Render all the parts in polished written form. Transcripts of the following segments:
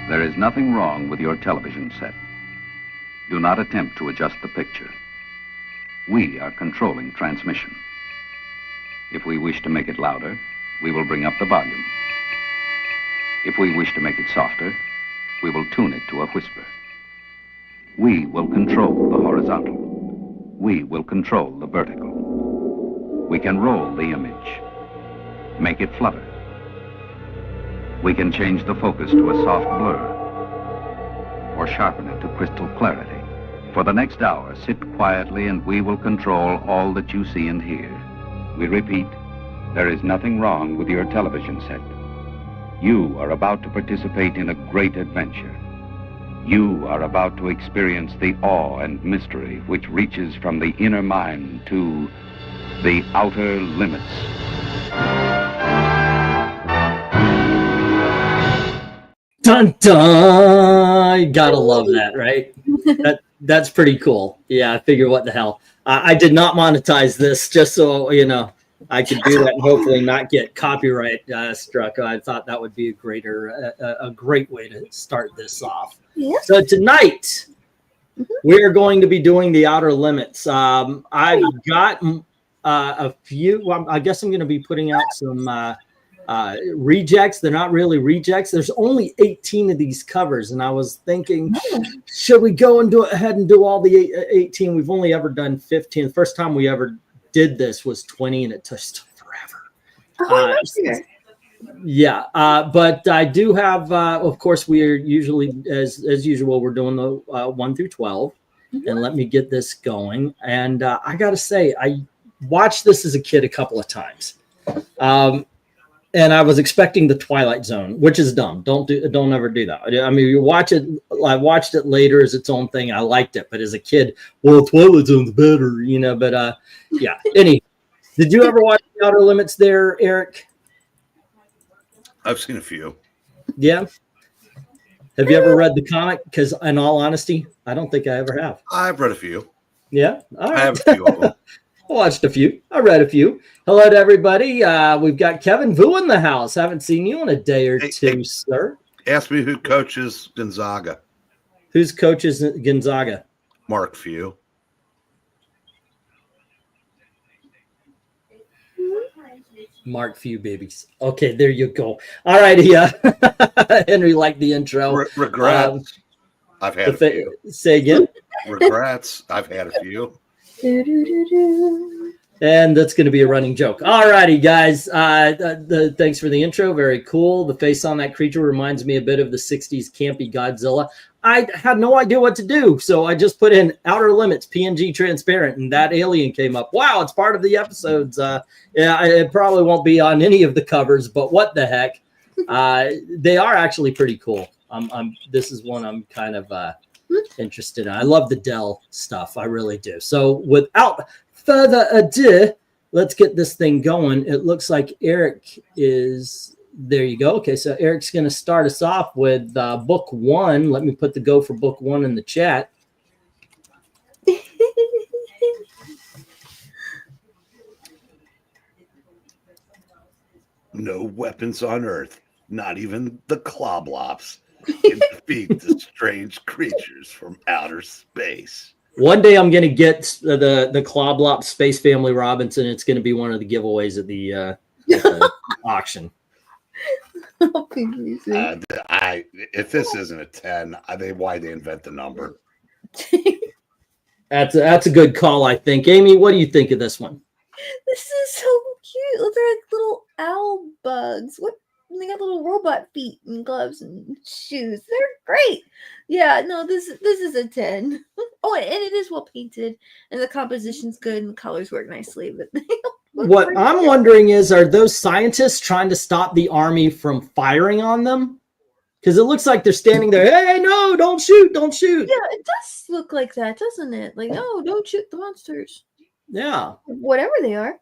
There is nothing wrong with your television set. Do not attempt to adjust the picture. We are controlling transmission. If we wish to make it louder, we will bring up the volume. If we wish to make it softer, we will tune it to a whisper. We will control the horizontal. We will control the vertical. We can roll the image, make it flutter. We can change the focus to a soft blur, or sharpen it to crystal clarity. For the next hour, sit quietly and we will control all that you see and hear. We repeat, there is nothing wrong with your television set. You are about to participate in a great adventure. You are about to experience the awe and mystery which reaches from the inner mind to the outer limits. Dun dun! You gotta love that, right? That's pretty cool. Yeah, I figure what the hell. I did not monetize this just so, you know, I could do that and hopefully not get copyright struck. I thought that would be a great way to start this off. Yeah. So tonight, we are going to be doing the Outer Limits. I've got a few. Well, I guess I'm going to be putting out some rejects. They're not really rejects. There's only 18 of these covers, and I was thinking, should we go and ahead and do all the 18? We've only ever done 15. The first time we ever did this was 20, and it took forever. Yeah, but I do have. Of course, we are usually, as usual, we're doing the 1 through 12, and let me get this going. And I got to say, I watched this as a kid a couple of times. And I was expecting the Twilight Zone, which is dumb. Don't ever do that. I mean, you watch it. I watched it later as its own thing. I liked it, but as a kid, well, Twilight Zone's better, you know. But yeah. Did you ever watch The Outer Limits there, Eric? I've seen a few. Yeah. Have you ever read the comic? Because in all honesty, I don't think I ever have. I've read a few. Yeah. All right. I have a few of them. I watched a few. I read a few. Hello to everybody. We've got Kevin Vu in the house. Haven't seen you in a day or two, sir. Ask me who coaches Gonzaga. Who's coaches Gonzaga? Mark Few. Mark Few babies. Okay, there you go. All right, yeah. Henry liked the intro. Regrets. I've had a few. Say again. Regrets. I've had a few. And that's going to be a running joke. All righty, guys. Thanks for the intro. Very cool. The face on that creature reminds me a bit of the 60s campy Godzilla. I had no idea what to do, so I just put in Outer Limits, PNG transparent, and that alien came up. Wow, it's part of the episodes. Yeah, it probably won't be on any of the covers, but what the heck. They are actually pretty cool. This is one I'm kind of interested in. I love the Dell stuff. I really do. So without further ado, let's get this thing going. It looks like Eric is there. You go. Okay, so Eric's going to start us off with book 1. Let me put the go for book 1 in the chat. No weapons on Earth, not even the Cloblops, can defeat the strange creatures from outer space. One day I'm going to get the Cloblop Space Family Robinson. It's going to be one of the giveaways at the auction. If this isn't a 10, why they invent the number? That's a good call, I think. Amy, what do you think of this one? This is so cute. They're like little owl bugs. What? They got little robot feet and gloves and shoes. They're great. Yeah, no, this is a 10. Oh, and it is well painted, and the composition's good, and the colors work nicely. But what I'm wondering is, are those scientists trying to stop the army from firing on them? Because it looks like they're standing there. Hey, no, don't shoot, don't shoot. Yeah, it does look like that, doesn't it? Like, no, don't shoot the monsters. Yeah. Whatever they are.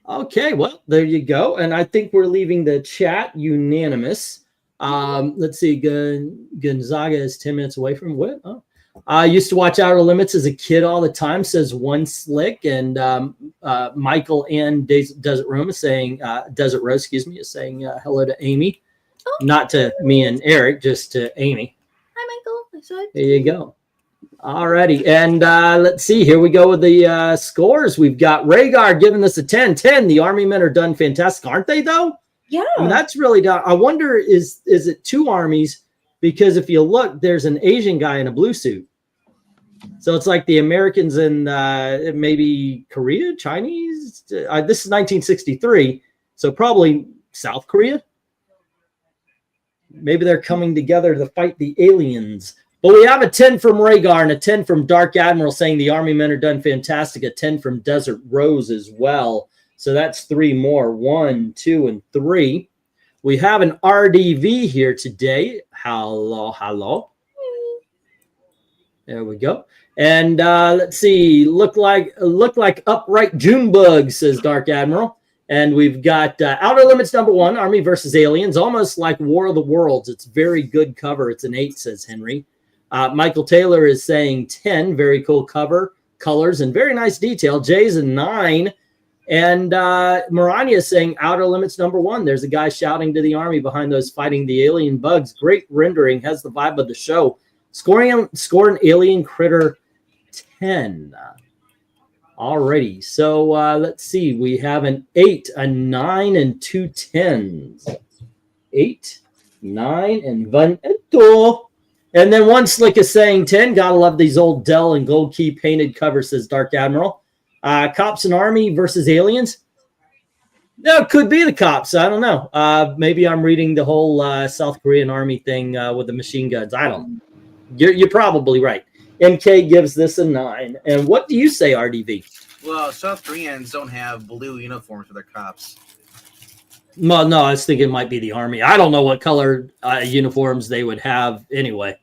Okay, well, there you go. And I think we're leaving the chat unanimous. Let's see. Gonzaga is 10 minutes away from what? Oh. I used to watch Outer Limits as a kid all the time, says One Slick. And Michael and Desert Rose is saying hello to Amy. Oh, Not to me and Eric, just to Amy. hi, Michael. I saw it. There you go. Alrighty, and let's see. Here we go with the scores. We've got Rhaegar giving this a 10. 10. The army men are done fantastic, aren't they? Though. Yeah. I mean, that's really done. I wonder is it two armies? Because if you look, there's an Asian guy in a blue suit. So it's like the Americans and maybe Korea, Chinese. This is 1963, so probably South Korea. Maybe they're coming together to fight the aliens. But we have a 10 from Rhaegar and a 10 from Dark Admiral saying the army men are done fantastic. A 10 from Desert Rose as well. So that's 3 more. 1, 2, and 3. We have an RDV here today. Hello, hello. There we go. And let's see. Look like upright Junebug, says Dark Admiral. And we've got Outer Limits #1, Army versus Aliens, almost like War of the Worlds. It's very good cover. It's an 8, says Henry. Michael Taylor is saying 10, very cool cover, colors, and very nice detail. Jay's a 9. And Maranya is saying Outer Limits #1. There's a guy shouting to the army behind those fighting the alien bugs. Great rendering, has the vibe of the show. Score an alien critter 10. Alrighty, so let's see. We have an 8, a 9, and 2 10s. 8, 9, and 1 and 2. And then one slick is saying 10. Gotta love these old Dell and gold key painted covers, says Dark Admiral. Cops and Army versus Aliens. No, it could be the cops. I don't know. Maybe I'm reading the whole South Korean Army thing with the machine guns. I don't know. You're probably right. MK gives this a 9. And what do you say, RDV? Well, South Koreans don't have blue uniforms for their cops. Well, no, I was thinking it might be the Army. I don't know what color uniforms they would have anyway.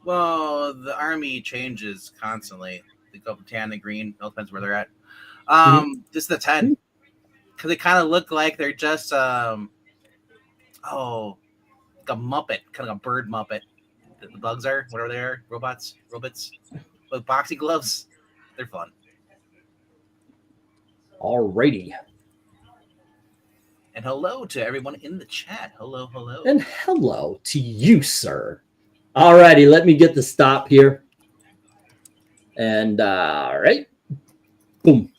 Well, the Army changes constantly. They go from tan to green. It all depends where they're at. This is the 10. Because they kind of look like they're just, like a Muppet. Kind of a bird Muppet. The bugs are, whatever they are. Robots. With boxing gloves. They're fun. Alrighty. And hello to everyone in the chat. Hello, hello. And hello to you, sir. Alrighty, let me get the stop here. And all right. Boom.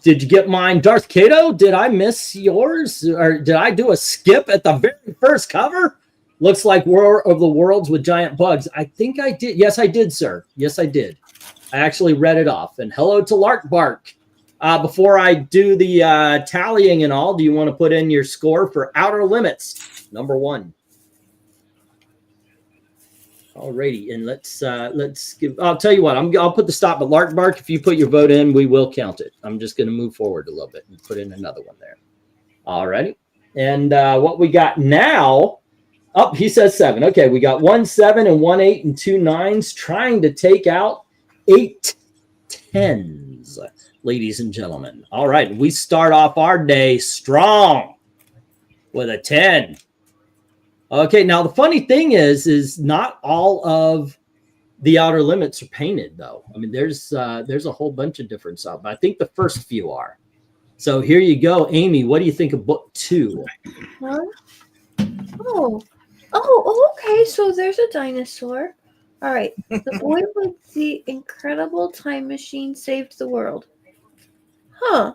Did you get mine, Darth Kato? Did I miss yours? Or did I do a skip at the very first cover? Looks like War of the Worlds with giant bugs. I think I did. Yes, I did, sir. Yes, I did. I actually read it off. And hello to Lark Bark. Before I do the tallying and all, do you want to put in your score for Outer Limits #1? Alrighty, and let's give. I'll tell you what. I'll put the stop. But Lark Bark, if you put your vote in, we will count it. I'm just going to move forward a little bit and put in another one there. Alrighty, and what we got now? Oh, he says 7. Okay, we got 1 7 and 1 8 and 2 9s, trying to take out 8 10s. Ladies and gentlemen. All right, we start off our day strong with a 10. Okay, now the funny thing is not all of the Outer Limits are painted, though. I mean, there's a whole bunch of different stuff. I think the first few are. So here you go, Amy. What do you think of book 2? Huh? Oh, okay. So there's a dinosaur. All right. The boy with the incredible time machine saved the world. Huh.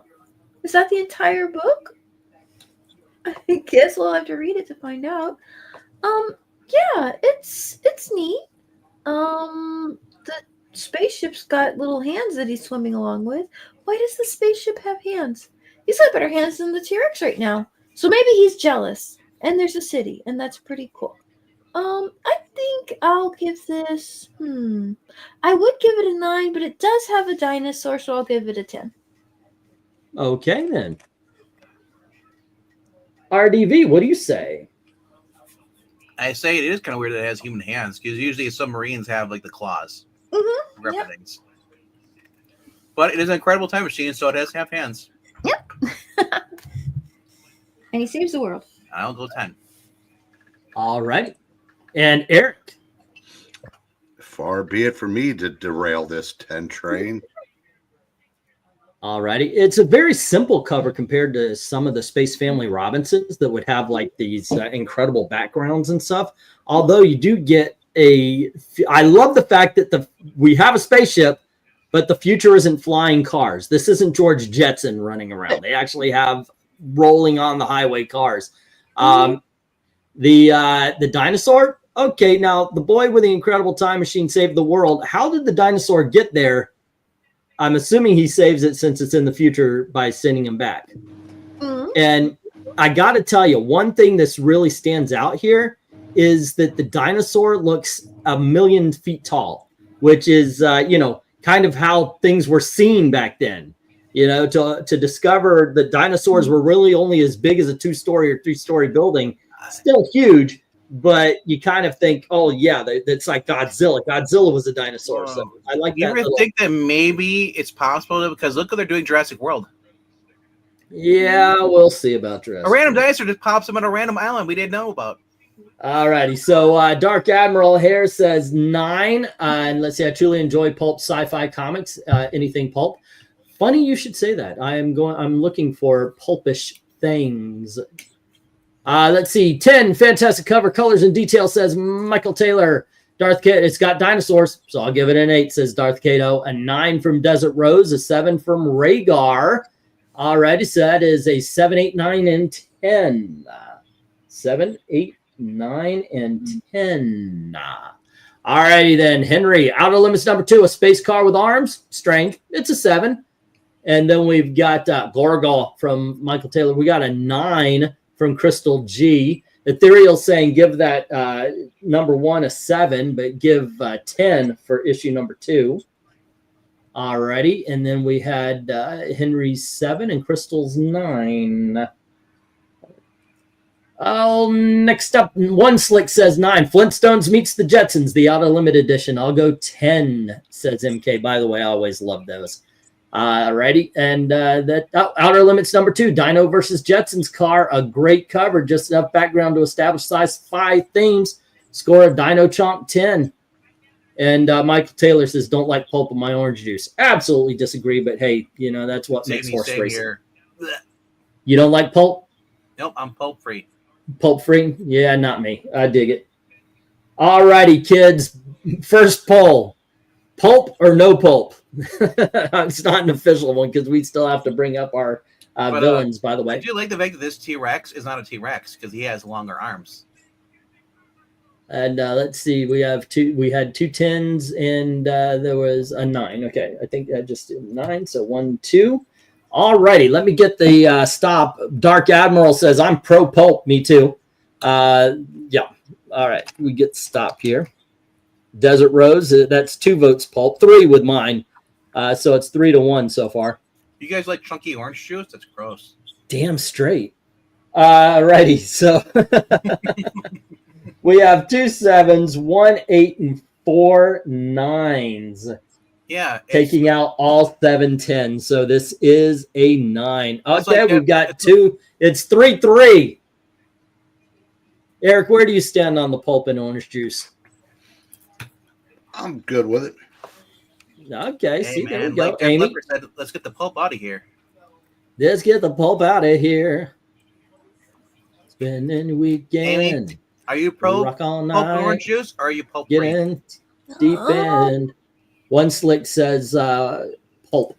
Is that the entire book? I guess we'll have to read it to find out. Yeah, it's neat. The spaceship's got little hands that he's swimming along with. Why does the spaceship have hands? He's got better hands than the T-Rex right now. So maybe he's jealous. And there's a city, and that's pretty cool. I think I'll give this, I would give it a 9, but it does have a dinosaur, so I'll give it a 10. Okay, then. RDV, what do you say? I say it is kind of weird that it has human hands, because usually submarines have, like, the claws. Mm-hmm. Yep. Things. But it is an incredible time machine, so it does have hands. Yep. And he saves the world. I'll go 10. All right. And Eric? Far be it for me to derail this 10 train. Alrighty, it's a very simple cover compared to some of the Space Family Robinsons that would have like these incredible backgrounds and stuff. Although you do get I love the fact that we have a spaceship, but the future isn't flying cars. This isn't George Jetson running around. They actually have rolling on the highway cars. The dinosaur. Okay, now the boy with the incredible time machine saved the world. How did the dinosaur get there? I'm assuming he saves it since it's in the future by sending him back. And I got to tell you, one thing that's really stands out here is that the dinosaur looks 1,000,000 feet tall, which is, kind of how things were seen back then. To discover that dinosaurs were really only as big as a 2-story or 3-story building, still huge. But you kind of think, oh yeah, that's like Godzilla. Godzilla was a dinosaur. So I like that. You ever think that maybe it's possible because look what they're doing Jurassic World. Yeah, we'll see about Jurassic. A random dinosaur just pops up on a random island we didn't know about. Alrighty, so Dark Admiral Hare says 9, and let's see. I truly enjoy pulp sci-fi comics. Anything pulp. Funny you should say that. I'm looking for pulpish things. Let's see. 10 fantastic cover colors and details, says Michael Taylor. Darth Cato. It's got dinosaurs, so I'll give it an 8, says Darth Cato. A 9 from Desert Rose, a 7 from Rhaegar. Alrighty, so that is a 7, 8, 9, and 10. 7, 8, 9, and 10. Alrighty then, Henry. Outer Limits number 2, a space car with arms. Strange. It's a 7. And then we've got Gorgal from Michael Taylor. We got a 9 from Crystal G. Ethereal saying give that number 1 a 7, but give 10 for issue number 2. Alrighty, and then we had Henry's 7 and Crystal's 9. Oh, next up, One Slick says 9. Flintstones meets the Jetsons, the Outer Limit edition. I'll go 10, says MK. By the way, I always love those. Alrighty, and that Outer Limits number 2, Dino versus Jetsons car, a great cover, just enough background to establish sci-fi themes. Score a Dino Chomp 10. And Michael Taylor says, don't like pulp in my orange juice. Absolutely disagree, but hey, that's what makes horse racing. You don't like pulp? Nope, I'm pulp free. Pulp free? Yeah, not me. I dig it. Alrighty, kids. First poll. Pulp or no pulp? It's not an official one because we still have to bring up our villains, by the way. I do like the fact that this T-Rex is not a T-Rex because he has longer arms. And let's see, we had 2 10s and there was a 9. Okay, I think I just did 9. So 1, 2. Alrighty, let me get the stop. Dark Admiral says, I'm pro pulp. Me too. Yeah. All right, we get stop here. Desert Rose, that's 2 votes pulp, 3 with mine. So it's 3-1 so far. You guys like chunky orange juice? That's gross. Damn straight. Alrighty, so we have 2 7s, 1 8, and 4 9s. Yeah. Taking out all 7 10s. So this is a 9. Okay, we've got 2. It's 3-3. Eric, where do you stand on the pulp and orange juice? I'm good with it. Okay, Hey, see, man, there we go. like Amy, said, let's get the pulp out of here. let's get the pulp out of here. Spending the weekend. Amy, are you pro Rock all pulp and night. orange juice or are you pulp Get free? in deep end. One Slick says pulp.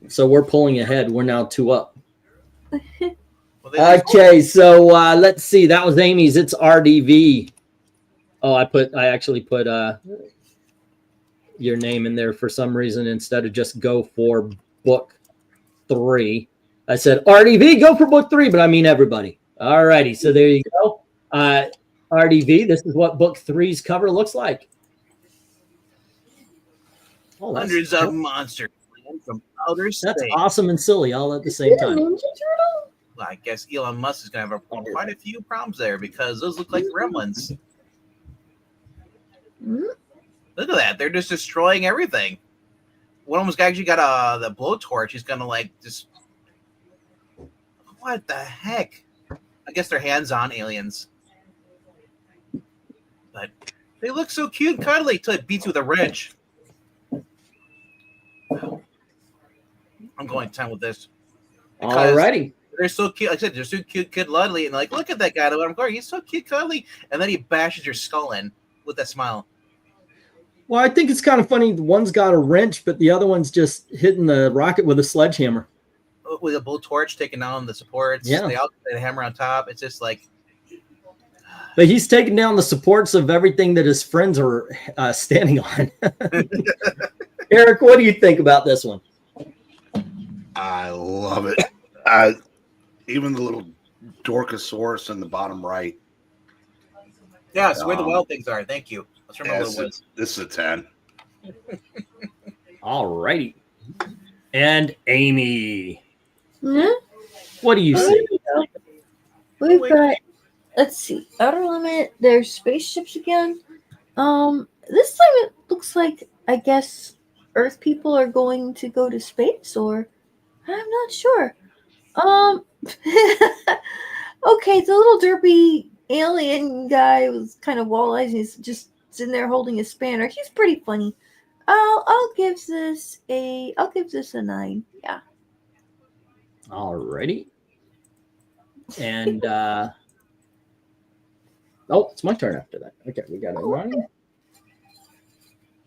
So we're pulling ahead. We're now 2 up. Well, they- Okay, so let's see. That was Amy's. It's RDV. Oh, I actually put your name in there for some reason instead of just go for book 3. I said RDV, go for book 3, but I mean everybody. All righty, so there you go. RDV, this is what book 3's cover looks like. Oh, hundreds of monsters from outer space. That's awesome and silly all at the same time. Ninja Turtle? Well, I guess Elon Musk is going to have quite a few problems there because those look like gremlins. Look at that. They're just destroying everything. One of them's actually got the blowtorch. He's going to just... What the heck? I guess they're hands-on aliens. But they look so cute and cuddly till it beats you with a wrench. I'm going 10 with this. Alrighty. They're so cute. Like I said, they're so cute, cuddly, and like, look at that guy. I'm going, he's so cute, cuddly, and then he bashes your skull in with that smile. Well, I think it's kind of funny. One's got a wrench, but the other one's just hitting the rocket with a sledgehammer. With a blowtorch taking down the supports. Yeah. They all get a hammer on top. It's just like. But he's taking down the supports of everything that his friends are standing on. Eric, what do you think about this one? I love it. Even the little Dorkosaurus in the bottom right. Yeah, it's where the wild things are. Thank you. Let's remember what it was. This is a 10. Alrighty. And Amy. Yeah. What do you see? We've got, let's see, Outer Limit. There's spaceships again. This time it looks like, I guess, Earth people are going to go to space, or I'm not sure. Okay, the little derpy alien guy was kind of wall-eyed. He's just sitting there holding a spanner. He's pretty funny. I'll give this a 9. Yeah. Alrighty. And oh, it's my turn after that. Okay, we got a 9.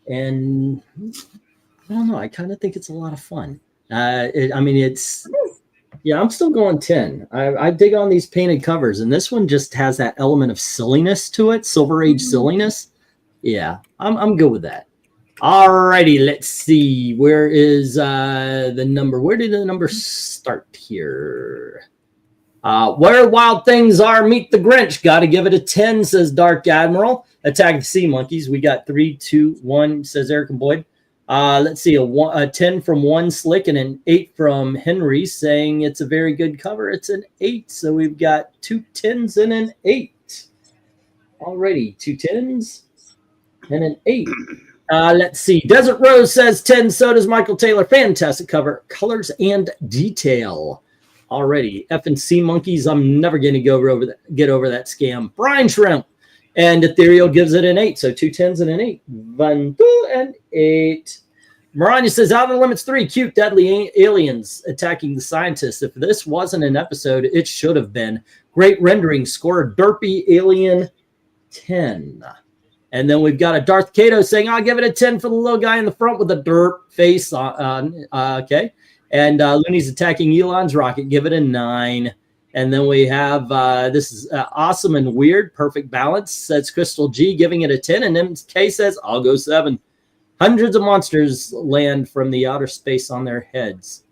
And I don't know. I kind of think it's a lot of fun. Yeah, I'm still going 10. I dig on these painted covers, and this one just has that element of silliness to it, Silver Age silliness. Yeah, I'm good with that. Alrighty, let's see. Where is the number? Where did the number start here? Where wild things are, meet the Grinch. Got to give it a 10, says Dark Admiral. Attack the Sea Monkeys. We got 3, 2, 1, says Eric and Boyd. Let's see, a 10 from One Slick and an 8 from Henry, saying it's a very good cover. It's an 8, so we've got 2 10s and an 8. Alrighty, 2 10s and an 8. Let's see. Desert Rose says 10. So does Michael Taylor. Fantastic cover, colors and detail. Already, F and C Monkeys. I'm never going to get over that scam. Brine Shrimp and Ethereal gives it an 8. So 2 10s and an 8. 1, 2, and 8. Maranya says Outer Limits 3. Cute, deadly aliens attacking the scientists. If this wasn't an episode, it should have been. Great rendering. Score a derpy alien 10. And then we've got a Darth Kato saying, I'll give it a 10 for the little guy in the front with a derp face. Okay. And Looney's attacking Elon's rocket. Give it a 9. And then we have, this is awesome and weird. Perfect balance, says Crystal G, giving it a 10. And MK says, I'll go 7. Hundreds of monsters land from the outer space on their heads.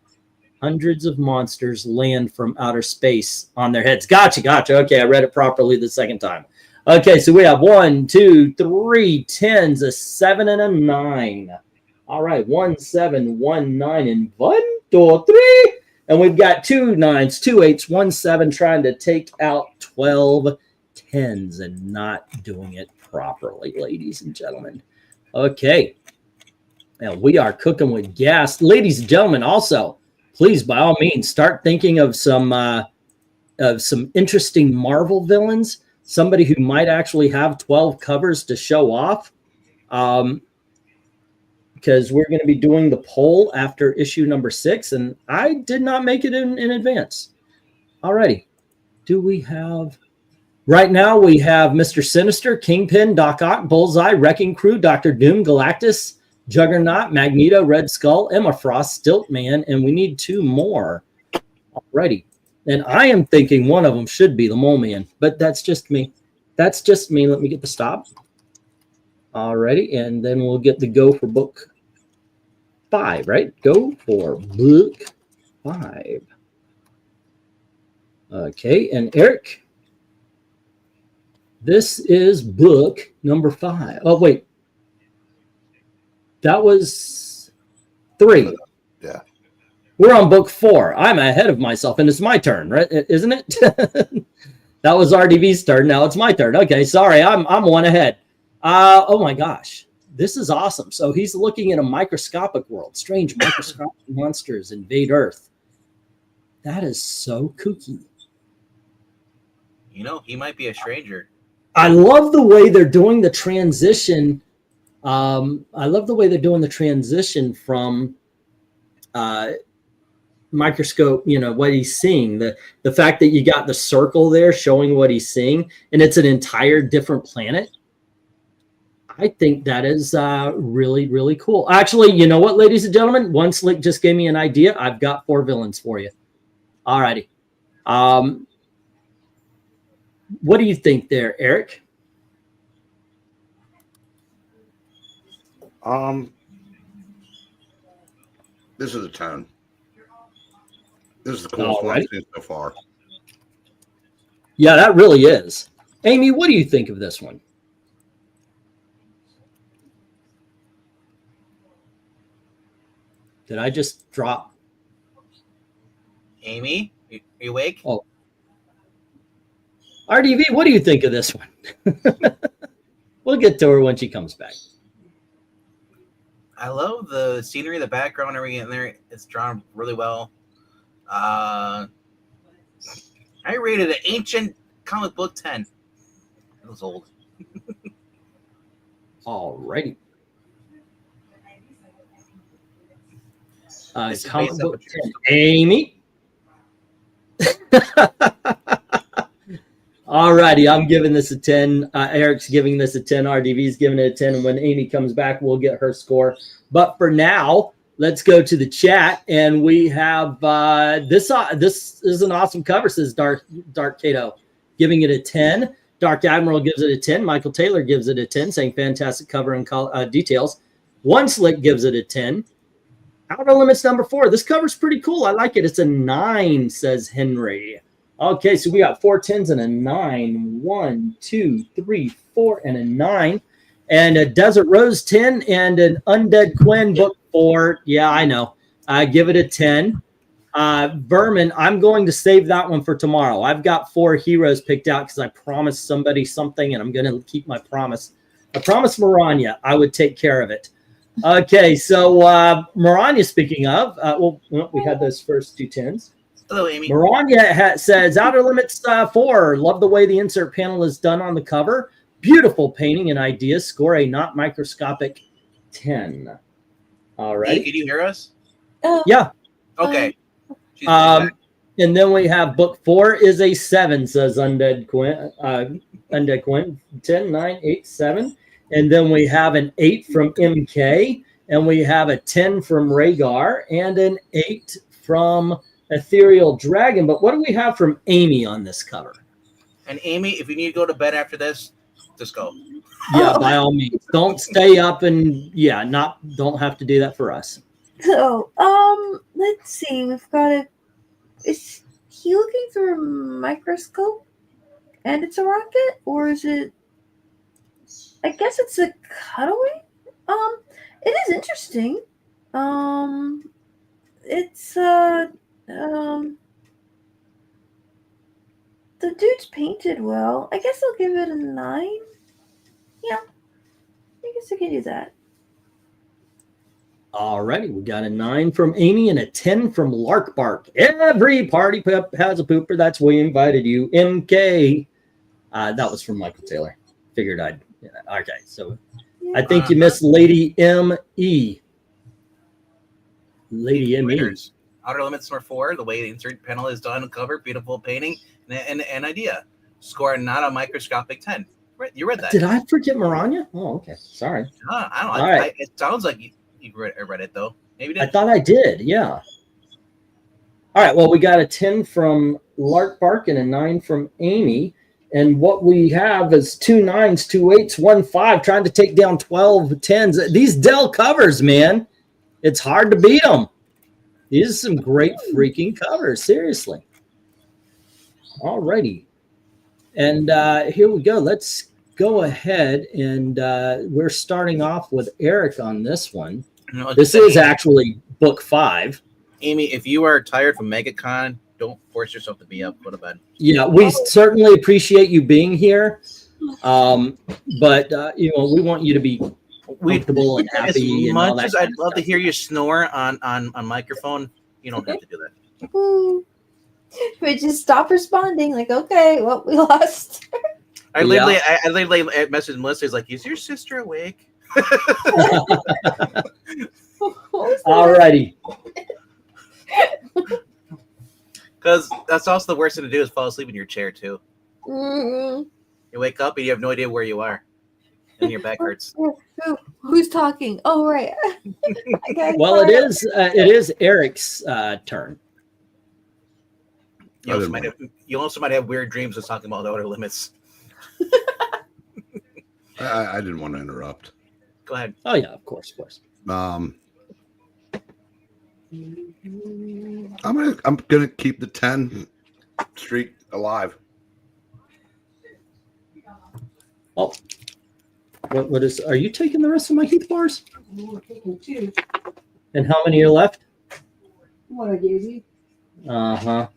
Hundreds of monsters land from outer space on their heads. Gotcha. Okay, I read it properly the second time. Okay, so we have 1, 2, 3 10s, a 7, and a 9. All right, 1, 7, 1, 9, and 1, 2, 3. And we've got 2 9s, 2 8s, 1 7, trying to take out 12 10s and not doing it properly, ladies and gentlemen. Okay. Now we are cooking with gas. Ladies and gentlemen, also, please, by all means, start thinking of some interesting Marvel villains. Somebody who might actually have 12 covers to show off. Because we're going to be doing the poll after issue number 6, and I did not make it in advance. Alrighty. Do we have... Right now, we have Mr. Sinister, Kingpin, Doc Ock, Bullseye, Wrecking Crew, Dr. Doom, Galactus, Juggernaut, Magneto, Red Skull, Emma Frost, Stiltman, and we need 2 more. Alrighty. And I am thinking one of them should be the Mole Man, but that's just me. That's just me. Let me get the stop. Alrighty, and then we'll get the go for book 5, right? Go for book 5. Okay, and Eric, this is book number 5. Oh, wait. That was 3. Yeah. We're on book 4. I'm ahead of myself, and it's my turn, right? Isn't it? That was RDV's turn. Now it's my turn. Okay, sorry. I'm one ahead. Oh, my gosh. This is awesome. So he's looking at a microscopic world. Strange microscopic monsters invade Earth. That is so kooky. You know, he might be a stranger. I love the way they're doing the transition. I love the way they're doing the transition from microscope, you know, what he's seeing. The fact that you got the circle there showing what he's seeing, and it's an entire different planet. I think that is really, really cool. Actually, you know what, ladies and gentlemen? One Slick just gave me an idea. I've got 4 villains for you. All righty. What do you think there, Eric? This is a 10. This is the coolest one I've seen so far. Yeah, that really is. Amy, what do you think of this one? Did I just drop? Amy, you awake? Oh. RDV, what do you think of this one? We'll get to her when she comes back. I love the scenery, the background, everything in there. It's drawn really well. I rated an ancient comic book 10. It was old. All righty. This is Comic based on book what 10. Amy. All righty, I'm giving this a 10. Eric's giving this a 10. RDV's giving it a 10. And when Amy comes back, we'll get her score. But for now, let's go to the chat. And we have this is an awesome cover, says Dark Kato, giving it a 10. Dark Admiral gives it a 10. Michael Taylor gives it a 10, saying fantastic cover and details. One Slick gives it a 10. Outer Limits number 4. This cover's pretty cool. I like it. It's a 9, says Henry. Okay, so we got 4 10s and a 9. 1, 2, 3, 4, and a 9. And a Desert Rose 10 and an Undead Quinn book 4. Yeah, I know. I give it a 10. Vermin, I'm going to save that one for tomorrow. I've got 4 heroes picked out because I promised somebody something, and I'm going to keep my promise. I promised Maranya I would take care of it. Okay, so Maranya, speaking of, we had those first 2 10s. Hello, Amy. Maranya says, Outer Limits 4. Love the way the insert panel is done on the cover. Beautiful painting and ideas. Score a not microscopic 10. All right. Hey, can you hear us? Yeah. Okay. And then we have book 4 is a 7, says Undead Quinn. Undead Quinn. 10, 9, 8, 7. And then we have an 8 from MK. And we have a 10 from Rhaegar. And an 8 from Ethereal Dragon. But what do we have from Amy on this cover? And Amy, if you need to go to bed after this, just go. Yeah, by all means. Don't stay up and don't have to do that for us. So, let's see. We've got is he looking through a microscope and it's a rocket, or is it? I guess it's a cutaway. It is interesting. It's the dude's painted well. I guess I'll give it a 9. Yeah, I guess I can do that. All righty, we got a 9 from Amy and a 10 from Lark Bark. Every party pep has a pooper. That's we invited you. MK. That was from Michael Taylor. Figured I'd. Yeah, okay, so I think you missed Lady M.E. Lady M.E. Outer Limits number 4. The way the insert panel is done, cover, beautiful painting, and idea. Score not a microscopic 10. You read that? Did I forget Maranya? Oh, okay. Sorry. I don't know. All right. It sounds like you read it, though. Maybe I thought I did, yeah. All right, well, we got a 10 from Lark Bark and a 9 from Amy. And what we have is 2 9s, 2 8s, 1 5, trying to take down 12 10s. These Dell covers, man, it's hard to beat them. These are some great freaking covers, seriously. All righty. And here we go. Let's go ahead, and we're starting off with Eric on this one. This is actually book 5. Amy, if you are tired from MegaCon, don't force yourself to be up. Go to bed. Yeah, we certainly appreciate you being here. But we want you to be comfortable and happy. As much as I'd love to hear you snore on microphone, you don't have to do that. Ooh. We just stop responding. Like, okay, well, we lost. I literally messaged Melissa. He's like, "Is your sister awake?" All righty. Because that's also the worst thing to do is fall asleep in your chair too. Mm-hmm. You wake up and you have no idea where you are, and your back hurts. Who's talking? Oh, right. Well, it is Eric's turn. You also might have weird dreams of talking about the outer limits. I didn't want to interrupt. Go ahead. Oh yeah, of course. I'm gonna keep the 10 streak alive. Oh, what is? Are you taking the rest of my heath bars? We're taking 2. And how many are left? What I gave you. Uh-huh.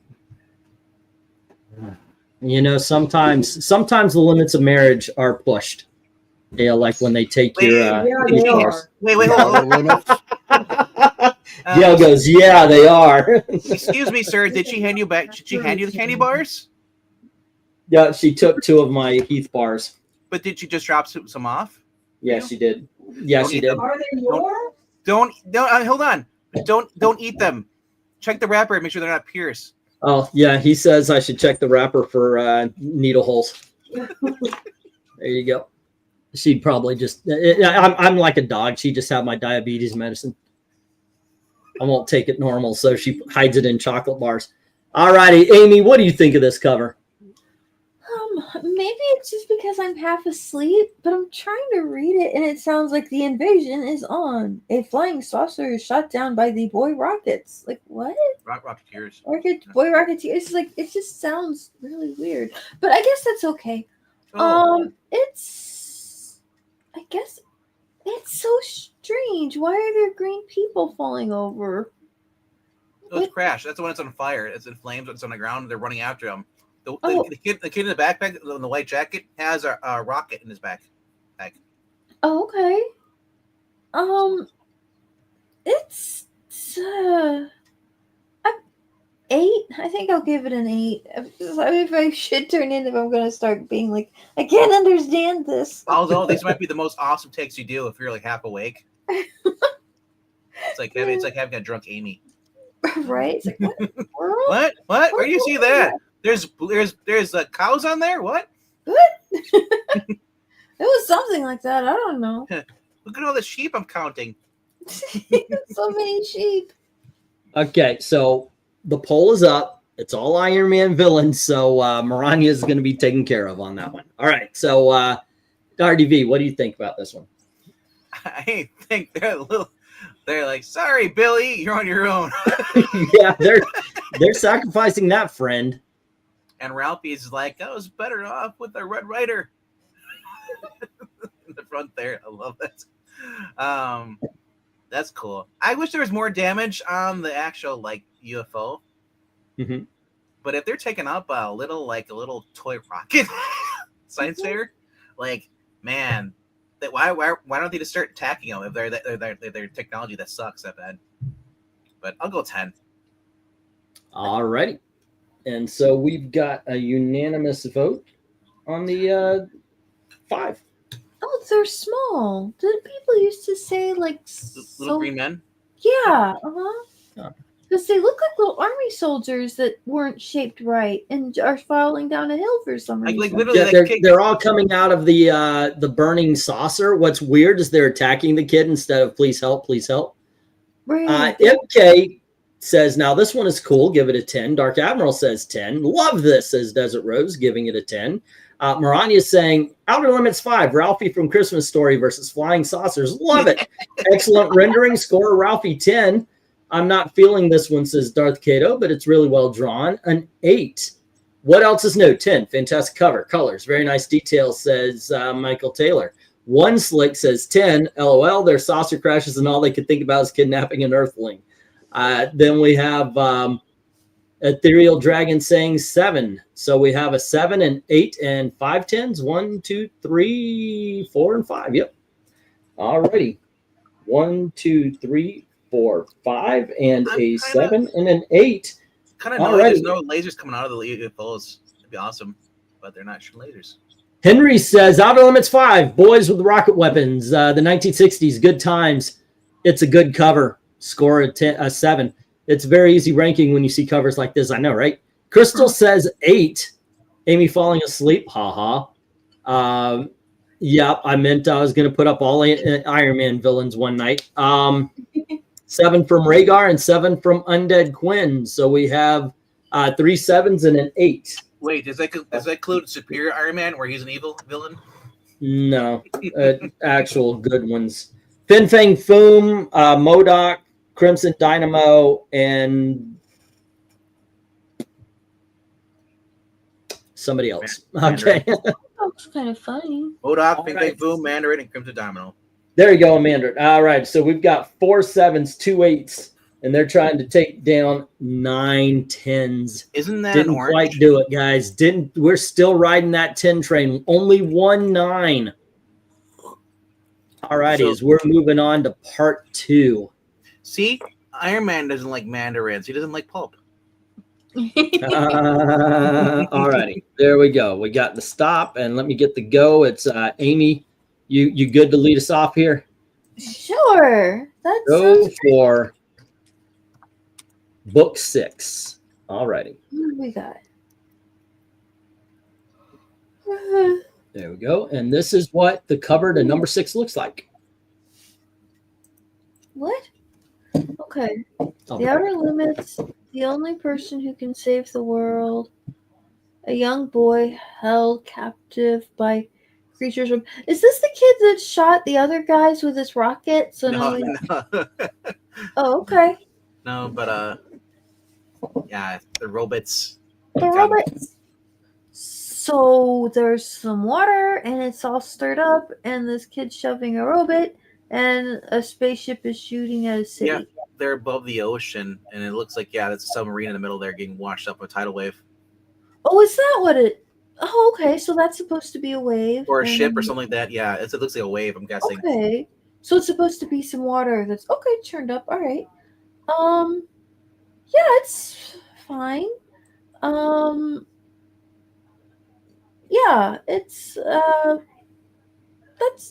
You know, sometimes the limits of marriage are pushed. Yeah, like when they take your Yeah, heath they bars. are. Wait, hold on. Gail goes, yeah, they are. Excuse me, sir. Did she hand you the candy bars? Yeah, she took 2 of my heath bars. But did she just drop some off? Yeah, she did. Yeah, Don't she eat did. them. Are they yours? Don't hold on. Don't eat them. Check the wrapper and make sure they're not pierced. Oh, yeah, he says I should check the wrapper for needle holes. There you go. She'd probably just, I'm like a dog. She just had my diabetes medicine. I won't take it normal, so she hides it in chocolate bars. All righty, Amy, what do you think of this cover? Maybe it's just because I'm half asleep, but I'm trying to read it, and it sounds like the invasion is on. A flying saucer is shot down by the boy rockets. Like, what? Rocketeers. Boy rocketeers. It's like, it just sounds really weird, but I guess that's okay. Oh. I guess it's so strange. Why are there green people falling over? It's Crash. That's the one that's on fire. It's in flames. It's on the ground. They're running after him. The kid in the backpack, in the white jacket, has a rocket in his back. Oh, okay. It's 8. I think I'll give it an 8. If I should turn in, if I'm gonna start being like, I can't understand this. Although these might be the most awesome takes you do if you're like half awake. It's like having a drunk Amy. Right? It's like, what in the world? What? Where do you see that? There's cows on there. What? It was something like that. I don't know. Look at all the sheep I'm counting. So many sheep. Okay, so the poll is up. It's all Iron Man villains, so MARANYA is going to be taken care of on that one. All right, so RDV, what do you think about this one? I think they're like, sorry, Billy, you're on your own. Yeah, they're sacrificing that friend. And Ralphie's like, I was better off with the Red Rider. In the front there. I love that. That's cool. I wish there was more damage on the actual like UFO. Mm-hmm. But if they're taking up a little toy rocket science fair, like, man, why don't they just start attacking them if they're technology that sucks that bad? But I'll go 10. All righty. And so we've got a unanimous vote on the 5. Oh, they're small. Did people used to say like Little green men? Yeah. Oh. Because they look like little army soldiers that weren't shaped right and are falling down a hill for some reason. Like literally, Yeah, they're all coming out of the burning saucer. What's weird is they're attacking the kid instead of please help, please help. Right. MK says, now this one is cool, give it a 10. Dark Admiral says 10. Love this, says Desert Rose, giving it a 10. MARANYA is saying, Outer Limits 5, Ralphie from Christmas Story versus Flying Saucers. Love it. Excellent rendering, score Ralphie 10. I'm not feeling this one, says Darth Kato, but it's really well drawn. An 8. What else is new? 10. Fantastic cover, colors, very nice details, says Michael Taylor. One Slick says 10. LOL, their saucer crashes and all they could think about is kidnapping an Earthling. Then we have Ethereal Dragon saying 7. So we have a 7 and 8 and 5 10s. 1, 2, 3, 4, and 5. Yep. All righty. 1, 2, 3, 4, 5, and a 7 and an 8. Kind of know there's no lasers coming out of the UFOs. It'd be awesome, but they're not shooting lasers. Henry says, Outer Limits 5, boys with rocket weapons. The 1960s, good times. It's a good cover. Score a 7. It's very easy ranking when you see covers like this. I know, right? Crystal says 8. Amy falling asleep. Haha. Yep, I meant I was going to put up all Iron Man villains one night. 7 from Rhaegar and 7 from Undead Quinn. So we have 3 7s and an 8. Wait, does that include Superior Iron Man, where he's an evil villain? No, actual good ones. Fin Fang Foom, MODOK, Crimson Dynamo, and somebody else. Okay. That's kind of funny. MODOK, Big Bang Boom, Mandarin, and Crimson Domino. There you go, Mandarin. All right, so we've got 4 7s, 2 8s, and they're trying to take down 9 10s. Isn't that Didn't an orange? quite do it, guys. We're still riding that 10 train. Only 1 9. All righty, as we're moving on to part 2. See, Iron Man doesn't like mandarins. He doesn't like pulp. All righty, there we go. We got the stop, and let me get the go. It's Amy. You good to lead us off here? Sure. That's Go for book 6. All righty. what do we got? There we go. And this is what the cover to number 6 looks like. What? Okay. Oh, The Outer Limits, the only person who can save the world, a young boy held captive by creatures from... Is this the kid that shot the other guys with his rocket? So No, now no, Oh, okay. no, but yeah, the robots. The robots. So there's some water and it's all stirred up, and this kid's shoving a robot, and a spaceship is shooting at a city. Yeah, they're above the ocean, and it looks like that's a submarine in the middle there getting washed up with a tidal wave, Oh, is that what it? Oh, okay. So that's supposed to be a wave or a ship or and- something like that. Yeah, it looks like a wave. I'm guessing. Okay. So it's supposed to be some water that's okay, churned up. All right. Yeah, it's fine. Yeah, it's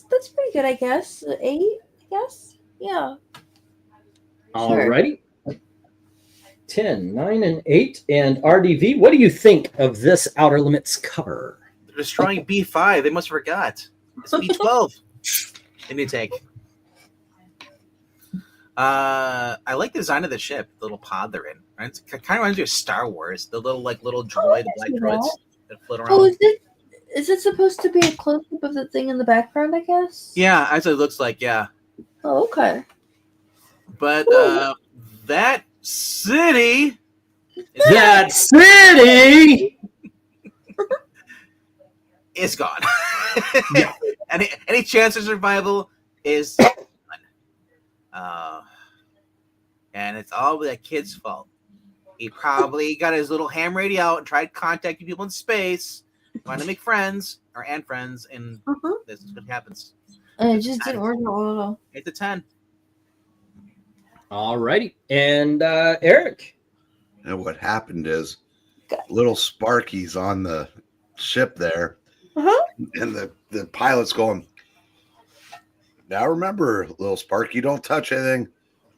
that's pretty good, I guess. 8, I guess. Yeah. All righty. 10, 9, and 8. And RDV, what do you think of this Outer Limits cover? They're destroying B5. They must have forgot. It's B12. They need to take. I like the design of the ship, the little pod they're in. Right? It kind of reminds me of Star Wars. The little droid, the black droids that float around. Oh, is it supposed to be a close up of the thing in the background, I guess? Yeah, as it looks like, yeah. Oh, okay. But Ooh. that city That city! is gone. Yeah. Any chance of survival is gone. And it's all that kid's fault. He probably got his little ham radio out and tried contacting people in space, trying to make friends and friends, and this is what happens. And it just didn't work out at all. 8 to 10. All righty. And Eric. And what happened is little Sparky's on the ship there, and the pilot's going, now remember, little Sparky, don't touch anything.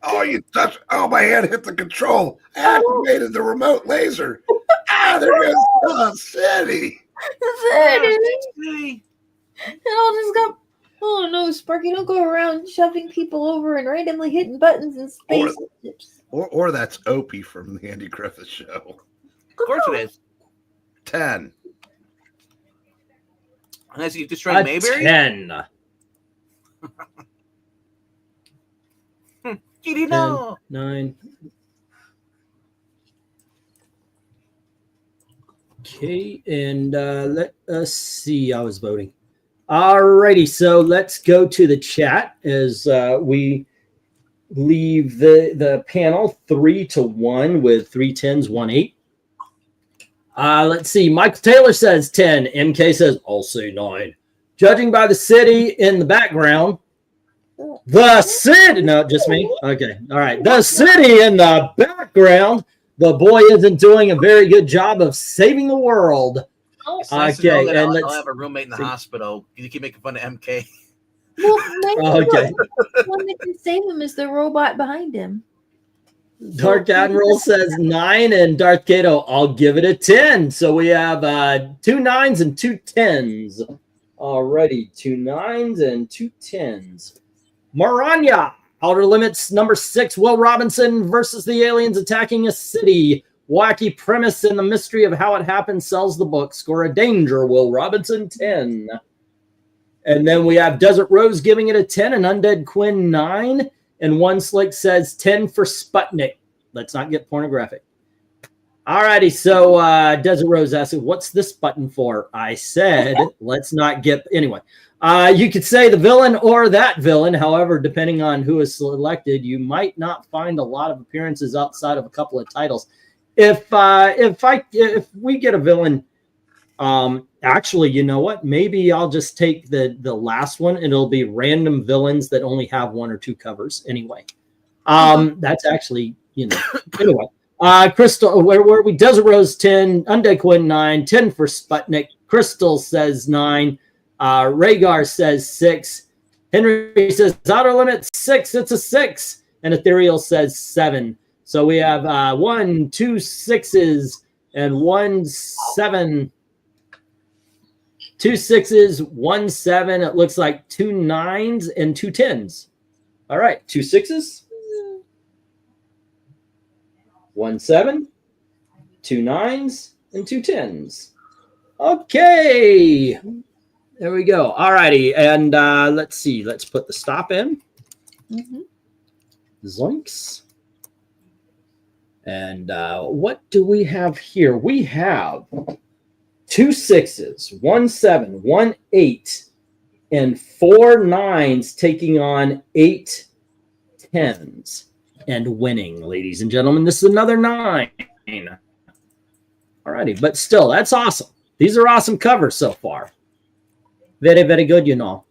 Oh, you touch. Oh, my hand hit the control. I activated the remote laser. There goes the city. City. And all just got. Oh no, Sparky! Don't go around shoving people over and randomly hitting buttons in spaceships. Or that's Opie from the Andy Griffith Show. Of course it is. 10. Unless you destroy Mayberry. 10. No. 9. Okay, and let us see. I was voting. Alrighty, so let's go to the chat as we leave the panel 3-1 with 3 10s, 1 8. Let's see. Michael Taylor says 10. MK says I'll say 9. Judging by the city in the background, the city. No, just me. Okay, all right. The city in the background. The boy isn't doing a very good job of saving the world. It's nice to know Okay, that and I'll have a roommate in the hospital. You keep making fun of MK. Well, maybe Okay. the one that can save him is the robot behind him. Dark Admiral says 9, and Darth Kato, I'll give it a 10. So we have 2 9s and 2 10s. Alrighty, 2 9s and 2 10s. Maranya, Outer Limits number 6, Will Robinson versus the aliens attacking a city. Wacky premise and the mystery of how it happened sells the book. Score a danger, Will Robinson, 10. And then we have Desert Rose giving it a 10, and Undead Quinn 9. And One Slick says 10 for Sputnik. Let's not get pornographic. Alrighty, so Desert Rose asks, what's this button for? I said, let's not get... Anyway, you could say the villain or that villain. However, depending on who is selected, you might not find a lot of appearances outside of a couple of titles. If we get a villain... actually, you know what? Maybe I'll just take the last one, and it'll be random villains that only have 1 or 2 covers anyway. That's actually, you know, anyway. Crystal, where were we? Desert Rose 10, Undead Quinn 9, 10 for Sputnik. Crystal says 9. Rhaegar says 6. Henry says Outer Limits 6. It's a 6. And Ethereal says 7. So we have 1, 2 6s and 1 7. 2 6s, 1 7. It looks like 2 9s and 2 10s. All right, 2 6s, 1 7, 2 9s, and 2 10s. Okay, there we go. All righty, and let's see. Let's put the stop in. Zoinks. And what do we have here? We have 2 6s, 1 7, 1 8, and 4 9s taking on 8 10s and winning, ladies and gentlemen. This is another 9. Alrighty, but still, that's awesome. These are awesome covers so far. Very, very good, you know.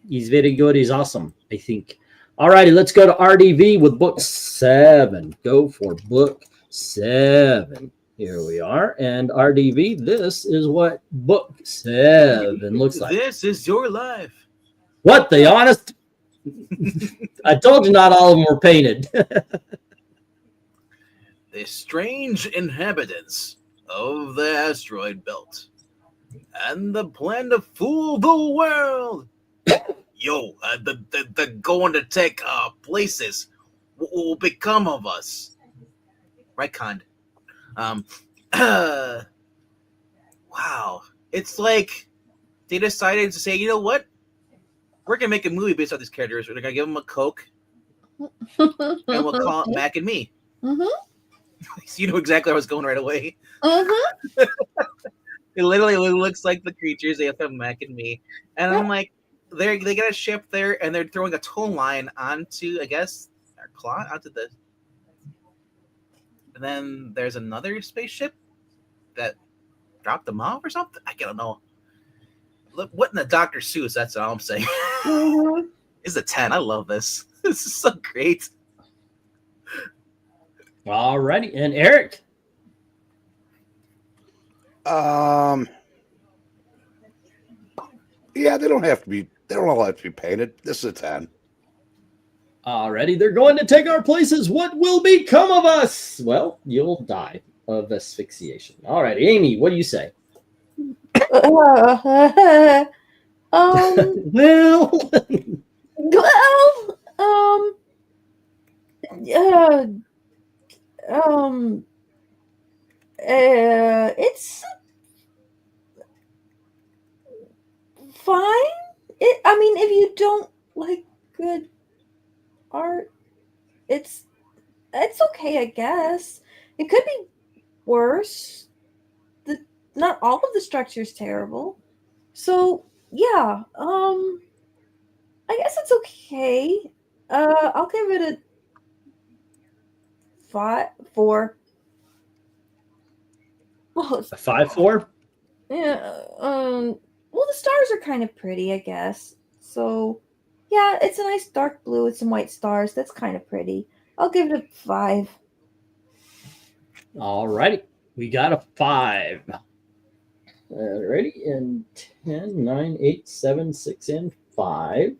He's very good. He's awesome, I think. Alrighty, let's go to RDV with book 7. Go for book 7. Here we are, and RDV, this is what book 7 looks like. This is your life. What, the honest? I told you not all of them were painted. The strange inhabitants of the asteroid belt and the plan to fool the world. Yo, they're going to take places. What will become of us? Right, Kond? Wow. It's like they decided to say, you know what? We're going to make a movie based on these characters. We're going to give them a Coke, and we'll call it Mac and Me. You know exactly where I was going right away. It literally looks like the creatures. They have to Mac and Me. And I'm like, they get a ship there, and they're throwing a tow line onto, I guess, our plot, onto the... And then there's another spaceship that dropped them off or something. I don't know. Look, what in the Dr. Seuss? That's all I'm saying. It's a 10. I love this. This is so great. Alrighty, and Eric. Yeah, they don't have to be. They don't all have to be painted. This is a 10. Alrighty, they're going to take our places. What will become of us? Well, you'll die of asphyxiation. Alrighty, Amy, what do you say? Well, it's fine. I mean, if you don't like good art, it's okay, I guess. It could be worse. Not all of the structure is terrible. So yeah, I guess it's okay. I'll give it a 5-4. Well, A 5-4? yeah. Well, the stars are kind of pretty, I guess. So yeah, it's a nice dark blue with some white stars. That's kind of pretty. I'll give it a 5. Alrighty, we got a 5. Alrighty, and 10, 9, 8, 7, 6, and 5.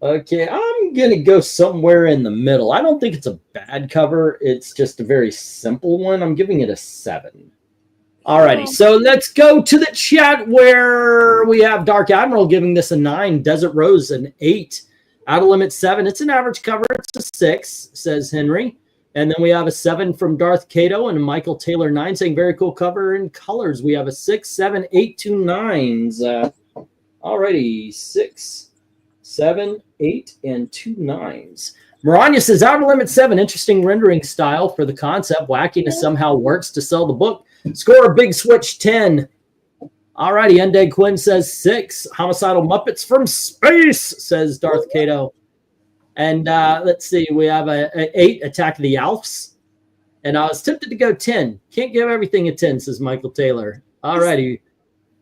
Okay, I'm I'm going to go somewhere in the middle. I don't think it's a bad cover. It's just a very simple one. I'm giving it a 7. Alrighty, so let's go to the chat where we have Dark Admiral giving this a 9, Desert Rose an 8, Outer Limits 7. It's an average cover. It's a 6, says Henry. And then we have a 7 from Darth Cato and Michael Taylor 9 saying very cool cover and colors. We have a 6, 7, 8, 2 9s. Alrighty, 6, 7, 8, and 2 9s. Maranya says Outer Limits 7, interesting rendering style for the concept. Wackiness somehow works to sell the book. Score a big switch 10. Alrighty, Undead Quinn says 6. Homicidal Muppets from Space, says Darth Cato. And let's see, we have a 8, Attack of the Alps. And I was tempted to go 10. Can't give everything a 10, says Michael Taylor. Alrighty.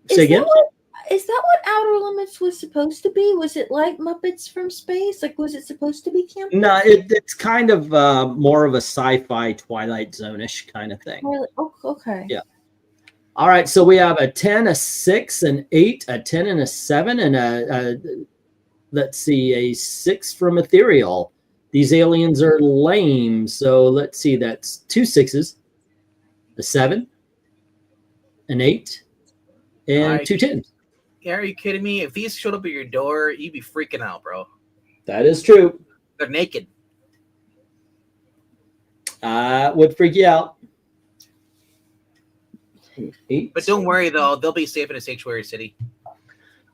Say again? Is that what Outer Limits was supposed to be? Was it like Muppets from Space? Like, was it supposed to be campy? No, it's kind of more of a sci-fi Twilight Zone-ish kind of thing. Really? Oh, okay. Yeah. All right, so we have a 10, a 6, an 8, a 10, and a 7, and a let's see, a 6 from Ethereal. These aliens are lame, so let's see, that's 2 6s, a 7, an 8, and 2 10s. Yeah, are you kidding me? If these showed up at your door, you'd be freaking out, bro. That is true. They're naked. Would freak you out. 8. But don't worry, though. They'll be safe in a sanctuary city.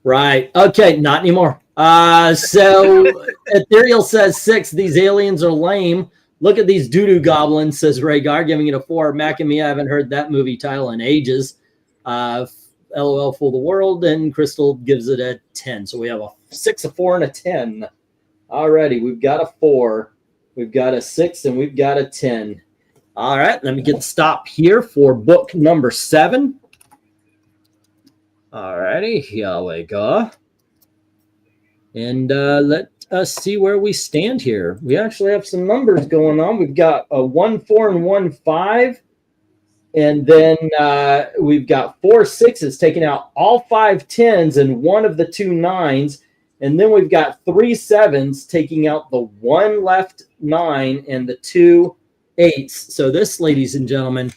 Right. Okay, not anymore. So Ethereal says 6. These aliens are lame. Look at these doo-doo goblins, says Rhaegar, giving it a 4. Mac and me, I haven't heard that movie title in ages. LOL Fool the World, and Crystal gives it a 10. So we have a 6, a 4, and a 10. Alrighty, we've got a 4, we've got a 6, and we've got a 10. All right, let me get stop here for book number 7. Alrighty, here we go. And let us see where we stand here. We actually have some numbers going on. We've got a 1 4 and 1 5. And then we've got 4 6s, taking out all 5 10s and 1 of the 2 9s. And then we've got 3 7s, taking out the 1 left 9 and the 2 8s. So this, ladies and gentlemen,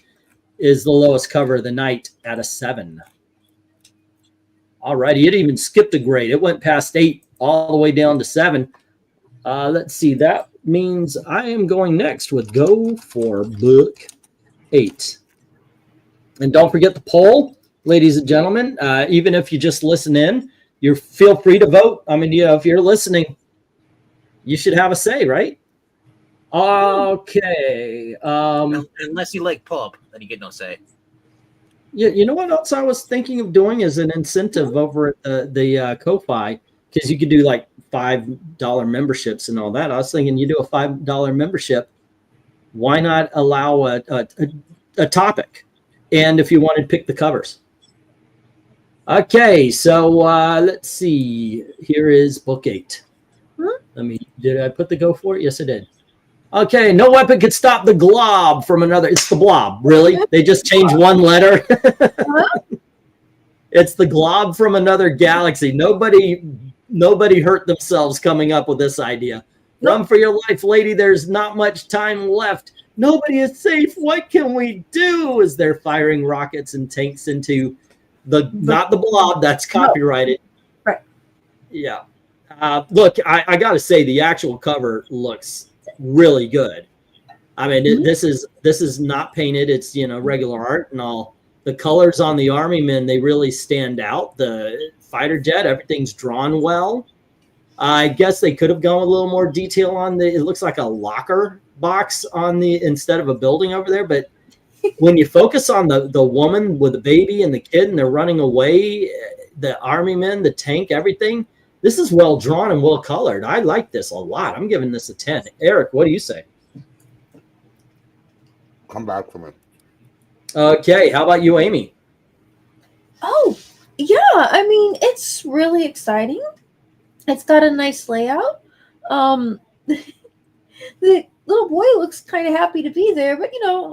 is the lowest cover of the night at a 7. All righty, it even skipped a grade. It went past 8 all the way down to 7. Let's see. That means I am going next with go for book 8. And don't forget the poll, ladies and gentlemen. Even if you just listen in, you feel free to vote. I mean, if you're listening, you should have a say, right? Okay. Unless you like pull-up, then you get no say. Yeah, you know what else I was thinking of doing as an incentive over at the Ko-Fi, because you could do like $5 memberships and all that. I was thinking you do a $5 membership. Why not allow a topic? And if you wanted, pick the covers. Okay, so let's see. Here is book 8. Did I put the go for it? Yes, I did. Okay, no weapon could stop the glob from another. It's the blob, really? They just changed one letter. It's the glob from another galaxy. Nobody hurt themselves coming up with this idea. Run for your life, lady. There's not much time left. Nobody is safe. What can we do? As they're firing rockets and tanks into not the blob. That's copyrighted. Right. Yeah. Look, I got to say the actual cover looks really good. I mean, this is not painted. It's, regular art and all. The colors on the army men, they really stand out. The fighter jet, everything's drawn well. I guess they could have gone with a little more detail on it looks like a locker box instead of a building over there. But when you focus on the woman with the baby and the kid and they're running away, the army men, the tank, everything, this is well drawn and well colored. I like this a lot. I'm giving this a 10. Eric, what do you say? Come back from it. Okay, how about you, Amy? Oh, yeah. I mean, it's really exciting. It's got a nice layout. The little boy looks kind of happy to be there, but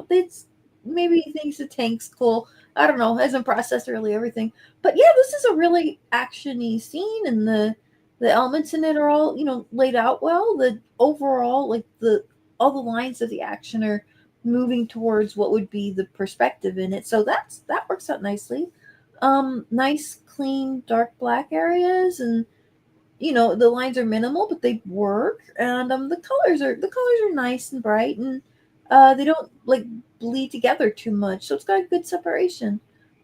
it's maybe he thinks the tank's cool. I don't know. Hasn't processed really everything. But yeah, this is a really action-y scene, and the The elements in it are all, laid out well. The overall, like all the lines of the action are moving towards what would be the perspective in it. So that works out nicely. Nice, clean, dark black areas, and the lines are minimal, but they work. And the colors are nice and bright, and they don't like bleed together too much. So it's got a good separation.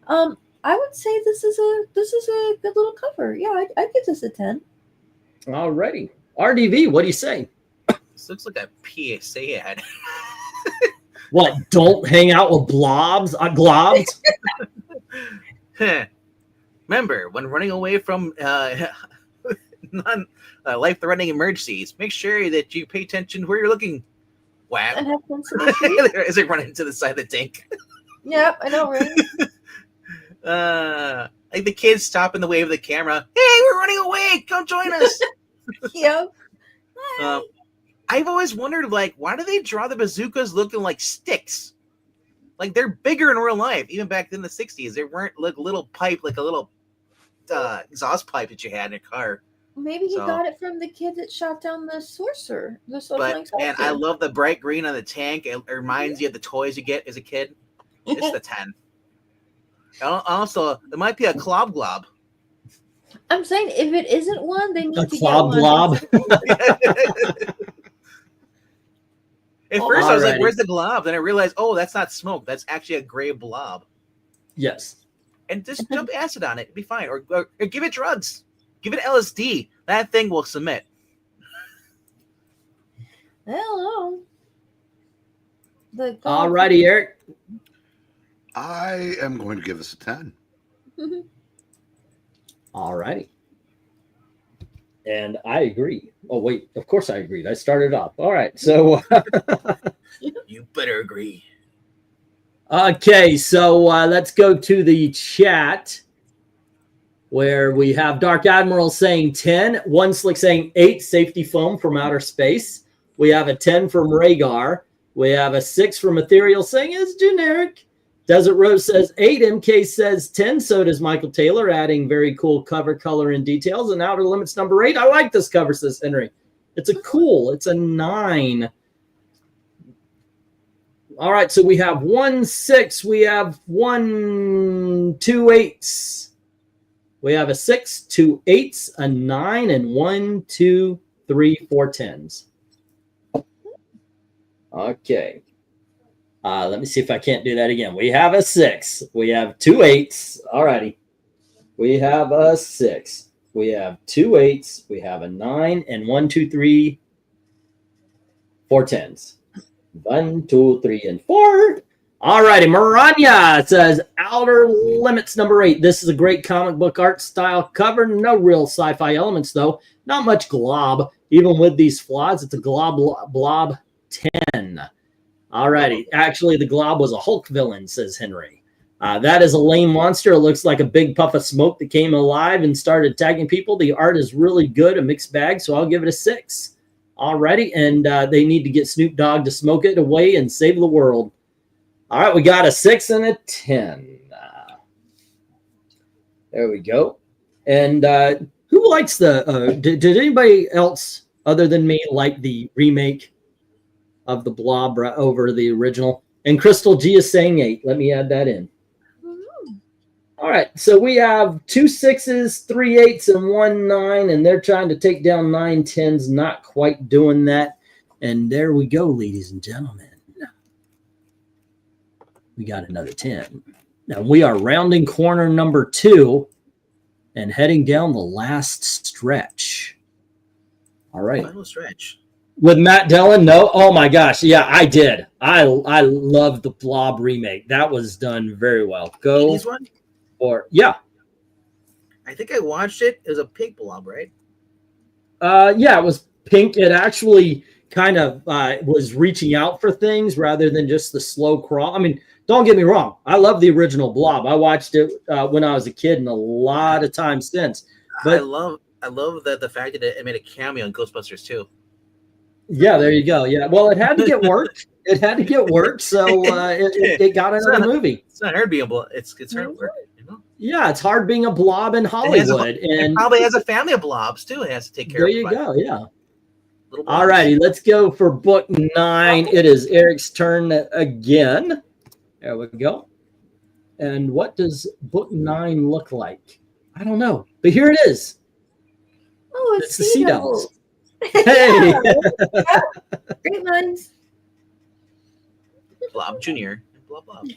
I would say this is a good little cover. Yeah, I'd give this a 10. Alrighty. RDV, what do you say? This looks like a PSA ad. What? Don't hang out with globs? Globs? Remember, when running away from life-threatening emergencies, make sure that you pay attention to where you're looking. Wow. And have fun solutions. As it running to the side of the tank. Yep, I know, right? Like the kids stopping the wave of the camera. Hey, we're running away! Come join us! Yep. I've always wondered, like, why do they draw the bazookas looking like sticks? Like, they're bigger in real life. Even back in the 60s, they weren't like a little pipe, like a little exhaust pipe that you had in a car. Maybe he got it from the kid that shot down the sorcerer. But man, I love the bright green on the tank. It reminds you of the toys you get as a kid. It's the 10. Also, there might be a Clob Glob. I'm saying if it isn't one, they need to Clob get Glob. At first, I was like, "Where's the glob?" Then I realized, "Oh, that's not smoke. That's actually a gray blob." Yes. And just dump acid on it; it'd be fine. Or give it drugs. Give it LSD. That thing will submit. Hello. Alrighty, Eric. I am going to give this a 10. Alrighty. And I agree. Oh, wait. Of course I agreed. I started off. All right. So. You better agree. Okay. So let's go to the chat where we have Dark Admiral saying 10. One Slick saying 8. Safety foam from outer space. We have a 10 from Rhaegar. We have a 6 from Ethereal saying it's generic. Desert Rose says 8. MK says 10. So does Michael Taylor, adding very cool cover color and details. And Outer Limits number 8. I like this cover, says Henry. It's a 9. All right, so we have 1 6. We have 1 2 8s. We have a 6, 2 8s, a 9, and 1 2 3 4 10s. Okay. Let me see if I can't do that again. We have a 6. We have 2 8s. All righty. We have a 6. We have 2 8s. We have a 9 and 1 2 3 4 10s. 1 2 3 and 4. All righty. Maranya says Outer Limits number 8. This is a great comic book art style cover. No real sci-fi elements though. Not much glob. Even with these flaws, it's a blob 10. Alrighty. Actually, the glob was a Hulk villain, says Henry. That is a lame monster. It looks like a big puff of smoke that came alive and started attacking people. The art is really good, a mixed bag, so I'll give it a 6. Alrighty, and they need to get Snoop Dogg to smoke it away and save the world. All right, we got a 6 and a 10. There we go. And who likes the? Did anybody else other than me like the remake of the Blob over the original? And Crystal G is saying 8. Let me add that in. All right, so we have 2 6s, 3 8s, and 1 9, and they're trying to take down 9 10s, not quite doing that. And there we go, ladies and gentlemen. We got another 10. Now we are rounding corner number 2 and heading down the last stretch. All right. Final stretch. With Matt Dillon? No. Oh my gosh. Yeah, I did. I loved the Blob remake. That was done very well. Go. 80s one? Or yeah. I think I watched it. It was a pink Blob, right? Yeah, it was pink. It actually kind of was reaching out for things rather than just the slow crawl. I mean, don't get me wrong. I love the original Blob. I watched it when I was a kid and a lot of times since. But I love the fact that it made a cameo in Ghostbusters too. Yeah, there you go. Yeah, well, it had to get worked. It got another movie. It's not her being it's her work, you know. Yeah, it's hard being a blob in Hollywood. It And probably has a family of blobs too. It has to take care there of. you go. Yeah. Little blobs. All righty, let's go for book 9. It is Eric's turn again. There we go. And what does book 9 look like? I don't know, but here it is. Oh, It's the Sea Devils. Hey. Hey. Great minds. Blob Junior. Blob Blob.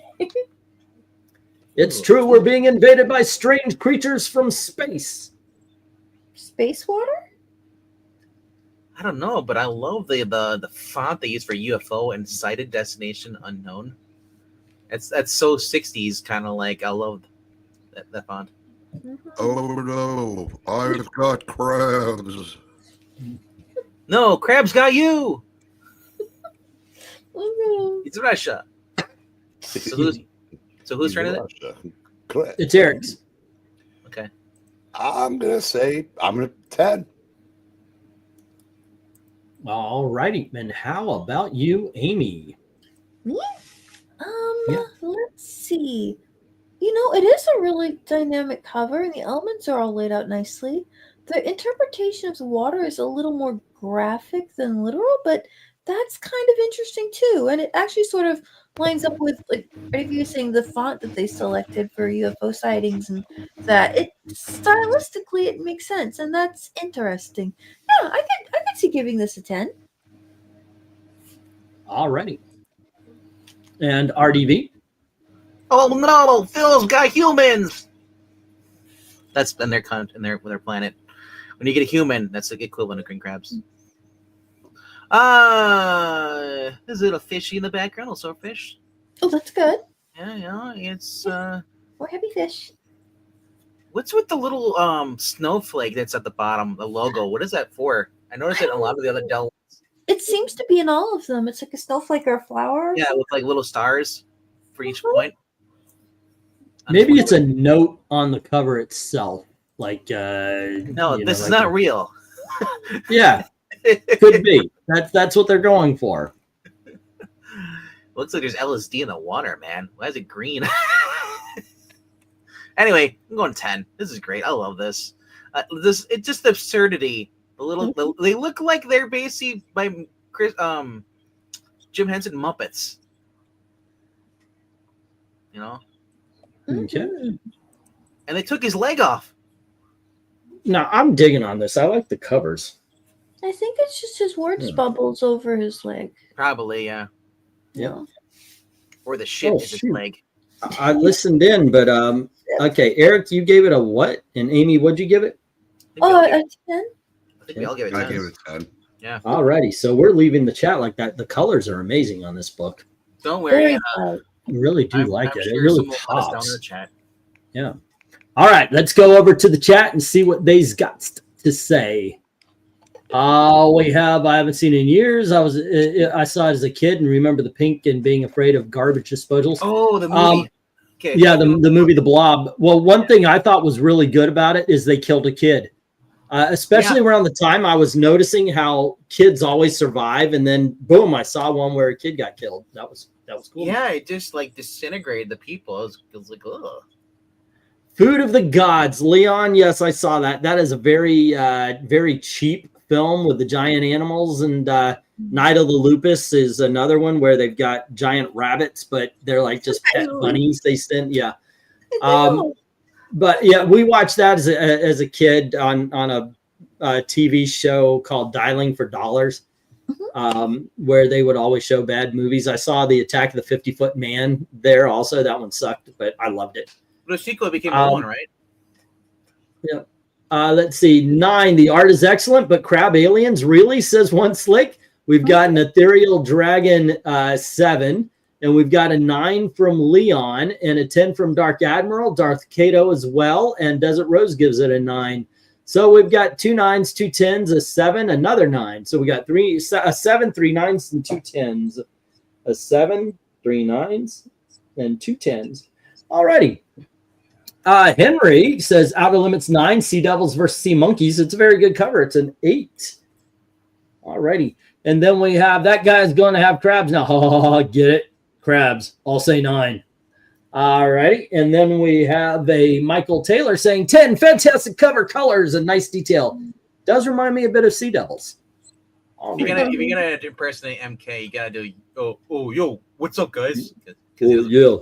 It's true, we're being invaded by strange creatures from space. Space water? I don't know, but I love the font they use for UFO and sighted destination unknown. That's so 60s, kind of like. I love that font. Oh no, I've got crabs. No, crabs got you. Oh, It's Russia. So who's turn is it? Crabs. It's Eric's. Okay. I'm gonna 10. All righty. And how about you, Amy? Me? Yeah. Let's see. You know, it is a really dynamic cover, and the elements are all laid out nicely. The interpretation of the water is a little more graphic than literal, but that's kind of interesting too. And it actually sort of lines up with, like, saying the font that they selected for UFO sightings, and that it stylistically it makes sense, and that's interesting. Yeah, I could see giving this a 10. All righty. And RDV? Oh no, Phil's got humans. That's in their planet. When you get a human, that's the equivalent of green crabs. There's a little fishy in the background, also a fish. Oh, that's good. Yeah, it's More heavy fish. what's with the little snowflake that's at the bottom, the logo? What is that for? I noticed it in a lot of the other Dell. It seems to be in all of them. It's like a snowflake or a flower. Yeah, with like little stars for each point. Maybe it's a note on the cover itself. Like No, you know, this is like not real. Yeah, could be. That's what they're going for. Looks like there's LSD in the water, man. Why is it green? Anyway, I'm going 10. This is great. I love this. It's just absurdity. They look like they're basically by Jim Henson Muppets. You know? Okay. And they took his leg off. No, I'm digging on this. I like the covers. I think it's just his words bubbles over his leg. Probably, yeah. Yeah. Or the shit is his shoot. leg. I listened in, but okay, Eric, you gave it a what? And Amy, what'd you give it? Oh, a 10? I think we all give it 10. I give it 10. Yeah. Alrighty, so we're leaving the chat like that. The colors are amazing on this book. Don't worry. I really do like it. Sure It really someone will let us down in pops. the chat. Yeah. All right, let's go over to the chat and see what they's got to say. We have, I haven't seen in years. I saw it as a kid and remember the pink and being afraid of garbage disposals. Oh, the movie. Okay. Yeah, the movie The Blob. Well, one thing I thought was really good about it is they killed a kid. Especially around the time I was noticing how kids always survive, and then boom, I saw one where a kid got killed. That was cool. Yeah, it just like disintegrated the people. It was like, ugh. Food of the Gods, Leon. Yes, I saw that. That is a very, very cheap film with the giant animals, and Night of the Lupus is another one where they've got giant rabbits, but they're like just pet bunnies. They send, yeah. But yeah, we watched that as a kid on a TV show called Dialing for Dollars, where they would always show bad movies. I saw the Attack of the 50-Foot Man there also. That one sucked, but I loved it. The sequel became the one, right? Yeah. Let's see. 9. The art is excellent, but crab aliens really, says One Slick. We've got an ethereal dragon 7, and we've got a 9 from Leon and a 10 from Dark Admiral, Darth Kato as well, and Desert Rose gives it a 9. So we've got 2 9s, 2 10s, a 7, another 9. So we got a 7, 3 9s, and 2 10s. A 7, 3 9s, and 2 10s. Alrighty. Henry says Outer Limits 9, Sea Devils versus Sea Monkeys. It's a very good cover. It's an 8. Alrighty. And then we have that guy's going to have crabs now. Oh, get it? Crabs. I'll say 9. All right, and then we have a Michael Taylor saying 10 fantastic cover colors and nice detail. Does remind me a bit of Sea Devils. If you're gonna impersonate MK, you gotta do yo, what's up, guys? Yeah.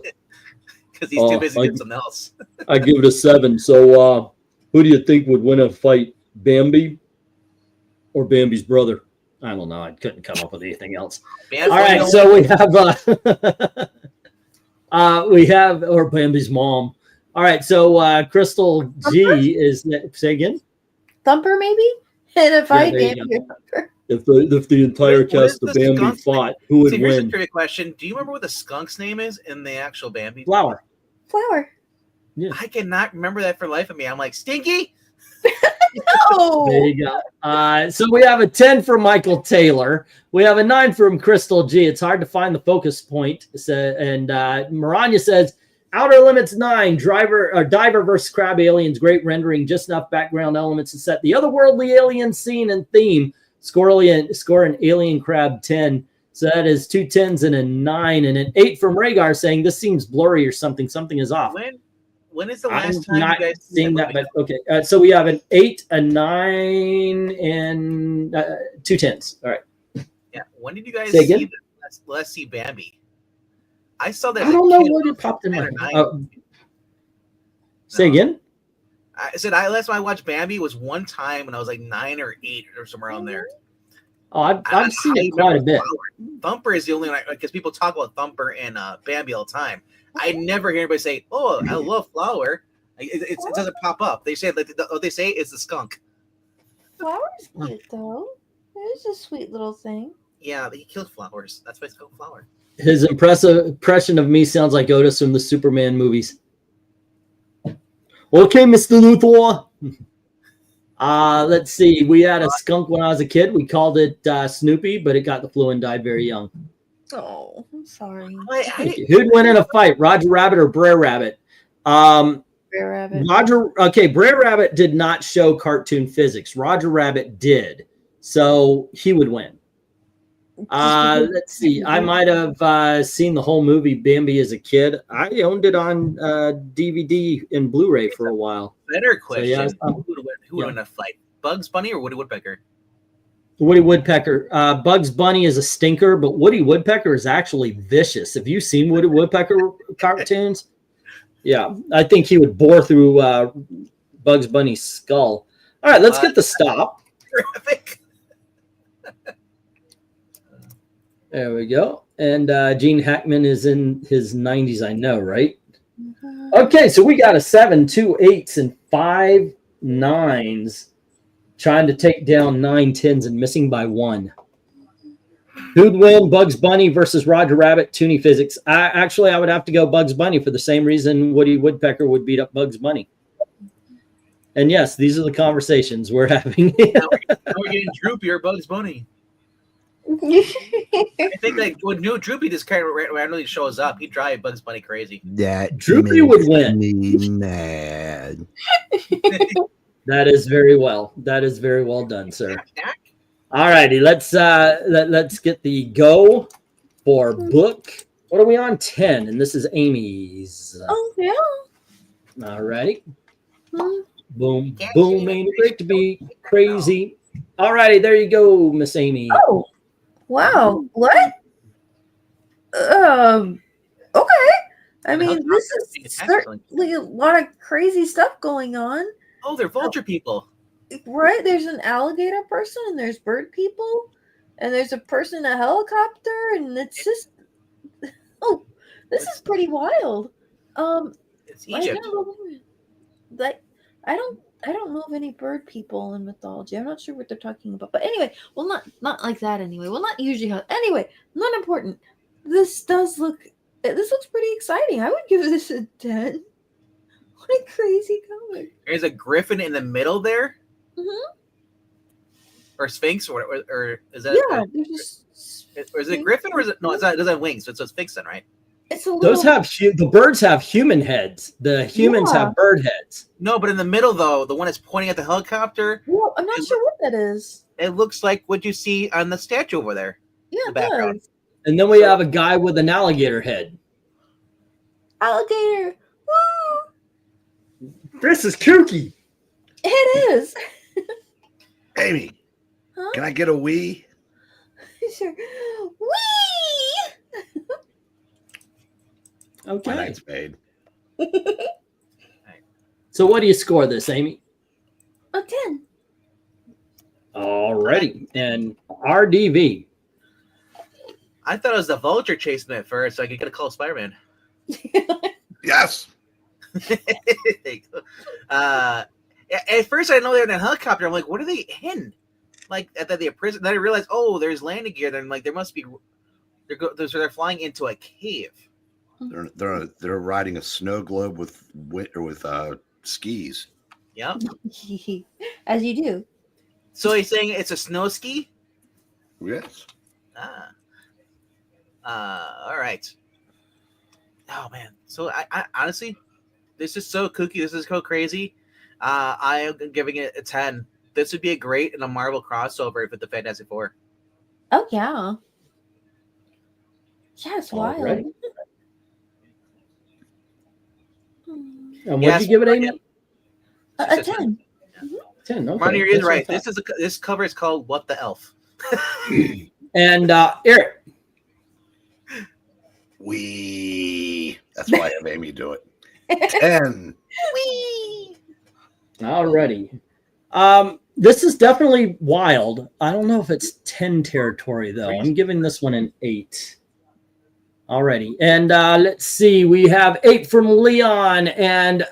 Because he's too busy doing something else. I give it a 7. So, who do you think would win a fight, Bambi or Bambi's brother? I don't know. I couldn't come up with anything else. All right, so we have or Bambi's mom. All right, so Crystal G is say again. Thumper maybe, and if I did, if the entire cast of Bambi fought, who would here's win? A trivia question: do you remember what the skunk's name is in the actual Bambi? Flower. Yeah. I cannot remember that for the life of me. I'm like, Stinky. No. There you go. So we have a 10 from Michael Taylor. We have a 9 from Crystal G. It's hard to find the focus point. And Maranya says, Outer Limits 9, Diver versus Crab Aliens, great rendering, just enough background elements to set the otherworldly alien scene and theme. Score an alien crab 10. So that is 2 10s and a 9 and an 8 from Rhaegar saying this seems blurry or something. Something is off. When is the last time not you guys seeing that? But okay, so we have an 8, a 9, and 2 10s. All right. Yeah. When did you guys see Let's See Bambi? I saw that. I don't know what it popped in my head. Say again. I said last time I watched Bambi was one time when I was like 9 or 8 or somewhere around there. Oh, I've seen it quite a bit. Thumper is the only one because people talk about Thumper and Bambi all the time. I never hear anybody say, "Oh, I love Flower." It doesn't pop up. They say what they say is the skunk. Flower's cute though. It's a sweet little thing. Yeah, he killed flowers. That's why it's called Flower. His impression of me sounds like Otis from the Superman movies. Okay, Mr. Luthor. Let's see. We had a skunk when I was a kid. We called it Snoopy, but it got the flu and died very young. Oh, I'm sorry. Who'd win in a fight, Roger Rabbit or Brer Rabbit? Brer Rabbit. Brer Rabbit did not show cartoon physics. Roger Rabbit did, so he would win. Let's see. I might have seen the whole movie Bambi as a kid. I owned it on DVD and Blu-ray for a while. Better question: so, who would win a fight, Bugs Bunny or Woody Woodpecker? Woody Woodpecker. Bugs Bunny is a stinker, but Woody Woodpecker is actually vicious. Have you seen Woody Woodpecker cartoons? Yeah, I think he would bore through Bugs Bunny's skull. All right, let's get the stop. Terrific. There we go. And Gene Hackman is in his 90s, I know, right? Mm-hmm. Okay, so we got a 7, 2 8s, and 5 9s. Trying to take down 9 10s and missing by 1. Who'd win, Bugs Bunny versus Roger Rabbit, Toonie Physics? Actually, I would have to go Bugs Bunny for the same reason Woody Woodpecker would beat up Bugs Bunny. And yes, these are the conversations we're having. Now we're getting Droopy or Bugs Bunny. I think like when new Droopy just kind of randomly shows up, he'd drive Bugs Bunny crazy. That Droopy would win. Mad. That is very well. That is very well done, sir. All righty, let's get the go for book. What are we on? 10, and this is Amy's. Oh yeah. All righty. Boom, boom, ain't it great to be crazy? All righty, there you go, Miss Amy. Oh, wow. What? Okay. I mean, this is certainly a lot of crazy stuff going on. Oh, they're vulture people. Right? There's an alligator person, and there's bird people, and there's a person in a helicopter, and it's just this is pretty wild. It's Egypt. I don't know of any bird people in mythology. I'm not sure what they're talking about. But anyway, well, not like that anyway. Well, not usually how. Anyway, not important. This looks pretty exciting. I would give this a 10. What a crazy comic. There's a griffin in the middle there. Mm-hmm. Or Sphinx, or is that? Yeah, or is it griffin, or is it no? It doesn't have wings, so it's Sphinx then, right? It's a little... Those have the birds have human heads. The humans have bird heads. No, but in the middle though, the one that's pointing at the helicopter. Well, I'm not sure what that is. It looks like what you see on the statue over there. Yeah, the background. And then we have a guy with an alligator head. Alligator. Woo! This is kooky. It is. Amy, Huh? can I get a wee? Sure. Wee! My Okay. night's made. So what do you score this, Amy? A 10. Alrighty. And RDV. I thought it was the vulture chasing it first, so I could get a call Spider-Man. Yes. At first, I know they're in a helicopter. I'm like, what are they in? Like, at the prison. Then I realized, oh, there's landing gear. Then, like, there must be. They're flying into a cave. They're riding a snow globe with skis. Yep. As you do. So he's saying it's a snow ski. Yes. All right. Oh man. So I honestly, this is so kooky. This is so crazy. I am giving it a 10. This would be a great in a Marvel crossover with the Fantastic Four. Oh yeah. Yeah, it's wild. Alrighty. Hmm. And what Yes, did you give it, Amy? A 10. 10. Okay. Marnie is That's right. what I thought. This cover is called "What the Elf." And Eric. Wee. That's why I have Amy do it. 10. Wee! Alrighty. This is definitely wild. I don't know if it's 10 territory though. I'm giving this one an 8. Alrighty. And let's see. We have 8 from Leon and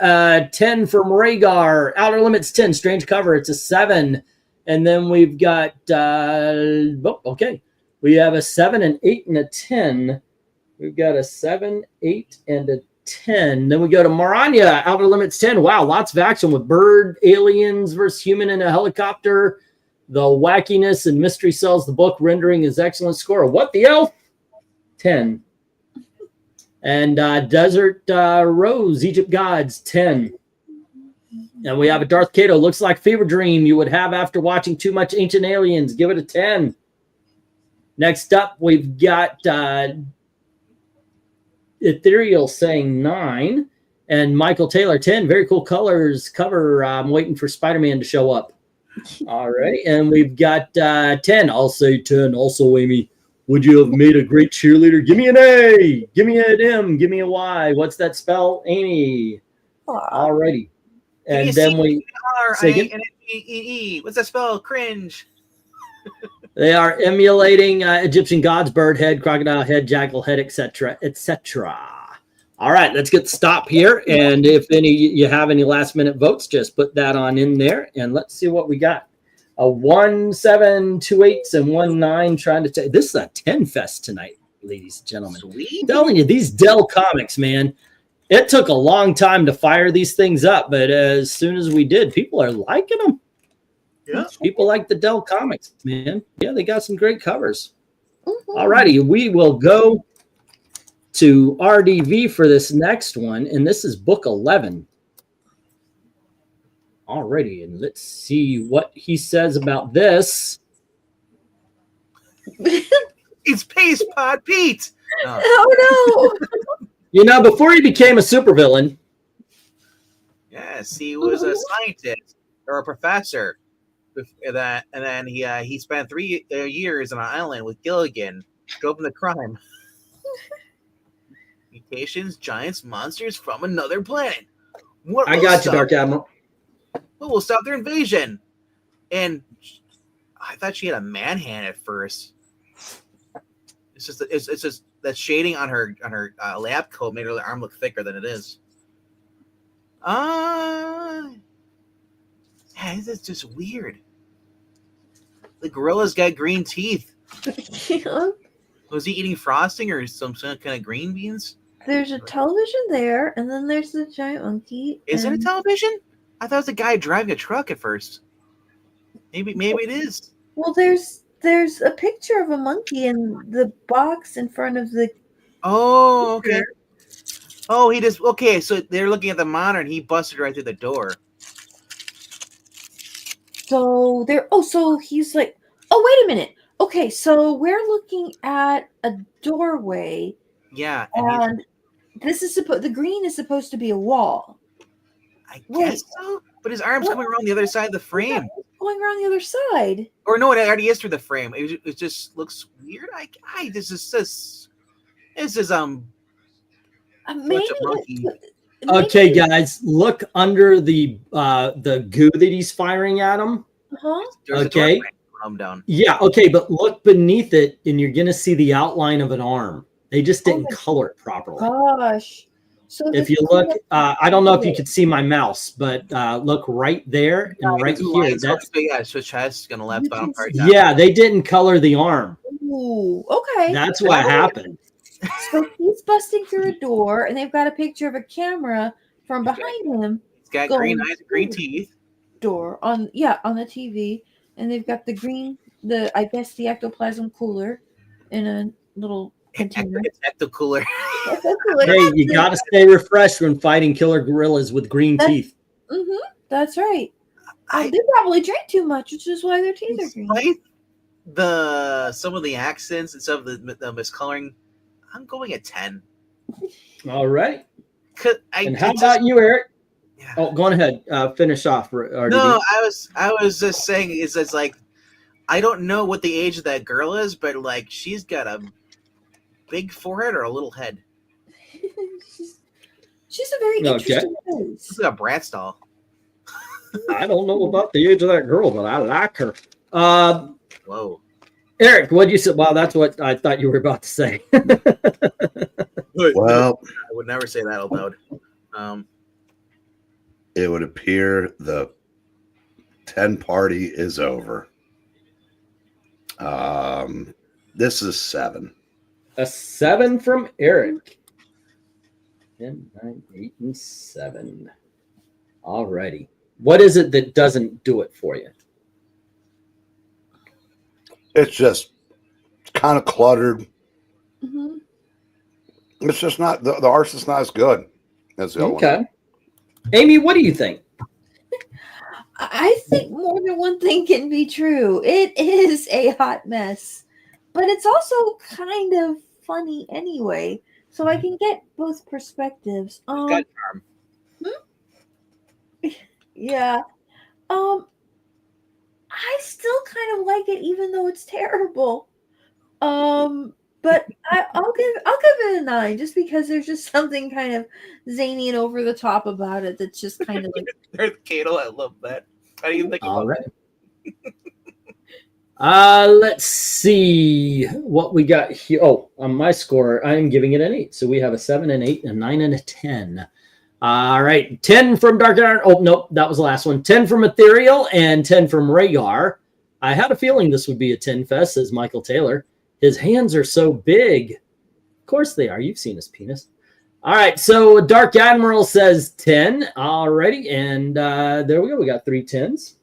10 from Rhaegar. Outer Limits 10. Strange cover. It's a 7. And then we've got okay. We have a 7, an 8, and a 10. We've got a 7, 8, and a 10. Then we go to MARANYA, Outer Limits 10. Wow, lots of action with bird, aliens versus human in a helicopter. The wackiness and mystery sells the book, rendering his excellent score. What the Elf? 10. And Desert Rose, Egypt Gods, 10. And we have a Darth Cato, looks like fever dream you would have after watching too much Ancient Aliens. Give it a 10. Next up, we've got Ethereal saying 9. And Michael Taylor, 10. Very cool colors cover. I'm waiting for Spider-Man to show up. All right. And we've got 10. I'll say 10. Also, Amy, would you have made a great cheerleader? Give me an A. Give me an M. Give me a Y. What's that spell, Amy? All righty. And then we say again? R-I-N-G-E-E. What's that spell? Cringe. They are emulating Egyptian gods, bird head, crocodile head, jackal head, etc., etc. All right, let's get stop here. And if you have any last minute votes, just put that on in there. And let's see what we got. A 1, 7, 2 8s, and 1 9 trying to take. This is a 10 fest tonight, ladies and gentlemen. Sweet. I'm telling you, these Dell comics, man. It took a long time to fire these things up, but as soon as we did, people are liking them. Yeah. People like the Dell comics, man. Yeah, they got some great covers. All righty, we will go to RDV for this next one, and this is book 11. All righty, and let's see what he says about this. It's Pace Pod Pete. Oh no! You know, before he became a supervillain, Yes, he was a scientist or a professor. And then he spent 3 years on an island with Gilligan, open the crime. Mutations, giants, monsters from another planet. What I will got you, stop- Dark Admiral. What will stop their invasion? And I thought she had a man hand at first. It's just that shading on her lab coat made her arm look thicker than it is. Yeah, this is just weird. The gorilla's got green teeth. Was he eating frosting or some kind of green beans? There's a television there, and then there's the giant monkey. Is it a and- television? I thought it was a guy driving a truck at first. Maybe it is. Well, there's a picture of a monkey in the box in front of the. Oh, okay. Oh, he just okay. So they're looking at the monitor, and he busted right through the door. So there. Oh, so he's like. Oh, wait a minute. Okay, so we're looking at a doorway, Yeah, and and this is the green is supposed to be a wall. I Wait. guess so. But his arm's What? coming around the other side of the frame. Going around the other side. Or no, it already is through the frame. It just looks weird. This is Maybe. monkey. Okay, guys, look under the goo that he's firing at him. Huh? There's Okay. a door frame down. Yeah, okay, but look beneath it, and you're gonna see the outline of an arm. They just didn't my color it properly. Gosh. So If you look, I don't know if you could see my mouse, but look right there and right here. That's So chest gonna left bottom part. yeah, they didn't color the arm. Ooh, okay. That's what happened. So he's busting through a door, and they've got a picture of a camera from behind him. He's got Going green eyes, green teeth. Door on the TV, and they've got I guess the ectoplasm cooler in a little container. It's ecto cooler. Hey, you gotta stay refreshed when fighting killer gorillas with green teeth. Mm-hmm. That's right. They probably drank too much, which is why their teeth are green. Despite some of the accents and some of the miscoloring, I'm going at 10. All right. And how It's about you, Eric? Yeah. Oh, go on ahead. Finish off. No, I was just saying it's like I don't know what the age of that girl is, but like she's got a big forehead or a little head. She's a very interesting face. She's like a Bratz doll. I don't know about the age of that girl, but I like her. Whoa. Eric, what you say? Well, that's what I thought you were about to say. Well, I would never say that out loud. it would appear the 10 party is over. This is 7. A 7 from Eric. 10, 9, 8, and 7. All righty. What is it that doesn't do it for you? It's just kind of cluttered. Mm-hmm. It's just not the art's just not as good as the other Okay. one. Amy, what do you think? I think more than one thing can be true. It is a hot mess, but it's also kind of funny anyway. So I can get both perspectives. Got charm. Yeah. I still kind of like it, even though it's terrible. But I'll give it a 9, just because there's just something kind of zany and over the top about it that's just kind of like. There's Kato, I love that. How do you think All about right. Let's see what we got here. Oh, on my score, I am giving it an 8. So we have a 7, an 8, a 9, and a 10. All right. 10 from Dark Iron. Oh, nope. That was the last one. 10 from Ethereal and 10 from Rhaegar. I had a feeling this would be a 10 fest, says Michael Taylor. His hands are so big. Of course they are. You've seen his penis. All right. So Dark Admiral says 10 already. And there we go. We got 3 10s.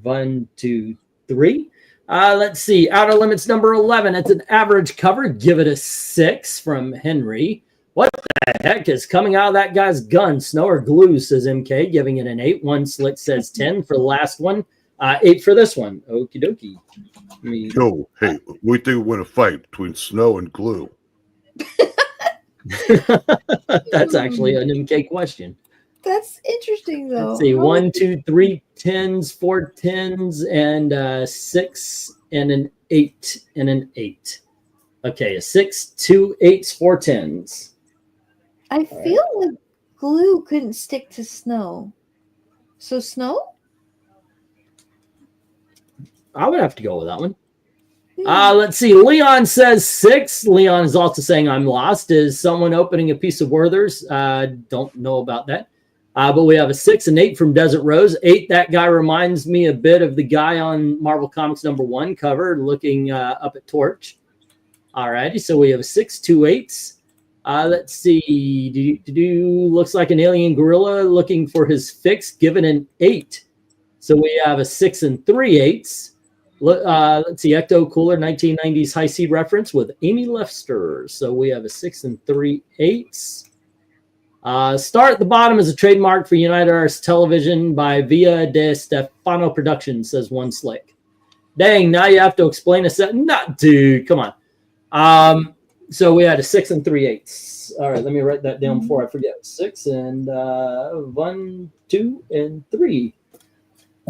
1, 2, 3. Let's see. Outer Limits number 11. It's an average cover. Give it a 6 from Henry. What the heck is coming out of that guy's gun? Snow or glue, says MK, giving it an 8. One Slick says 10 for the last one. 8 for this one. Okie dokie. Yo, hey, we think we win a fight between snow and glue. That's actually an MK question. That's interesting, though. Let's see. 1, 2, 3 10s, 4 10s, and 6 and an 8 and an 8. Okay, a 6, 2 8s, 4 10s. I feel like glue couldn't stick to snow. So snow? I would have to go with that one. Let's see. Leon says 6. Leon is also saying I'm lost. Is someone opening a piece of Werther's? Don't know about that. But we have a 6 and 8 from Desert Rose. 8, that guy reminds me a bit of the guy on Marvel Comics number 1 cover looking up at Torch. All righty. So we have a 6, 2 8s. Let's see. Looks like an alien gorilla looking for his fix. Given an 8. So we have a 6 and 3 8s. Let's see. Ecto Cooler 1990s high C reference with Amy Lefster. So we have a 6 and 3 8s. Star at the bottom is a trademark for United Arts Television by Via de Stefano Productions, says One Slick. Dang, now you have to explain a set. Not, dude, come on. So we had a 6 and 3/8. All right, let me write that down before I forget. 6 and 1, 2, and 3.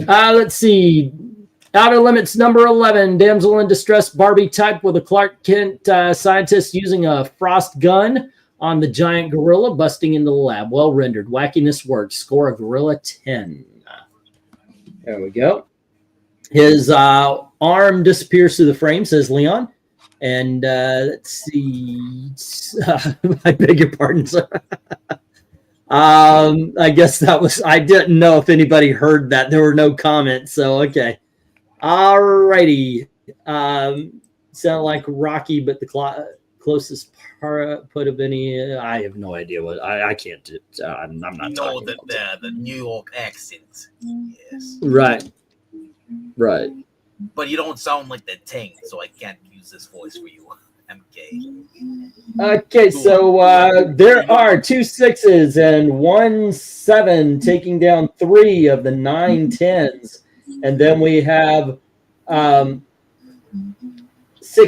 Let's see. Outer Limits number 11. Damsel in distress Barbie type with a Clark Kent scientist using a frost gun on the giant gorilla busting into the lab. Well rendered. Wackiness works. Score a gorilla 10. There we go. His arm disappears through the frame, says Leon. And let's see. I beg your pardon, sir. I guess that was, I didn't know if anybody heard that. There were no comments, so okay. All righty. Sound like Rocky, but the closest put of any. I have no idea what. I can't. I'm not. No, the New York accent. Yes. Right. Right. But you don't sound like the Tank, so I can't use this voice for you, MK. Okay, so there are 2 6s and 1 7 taking down 3 of the 9 10s. And then we have 6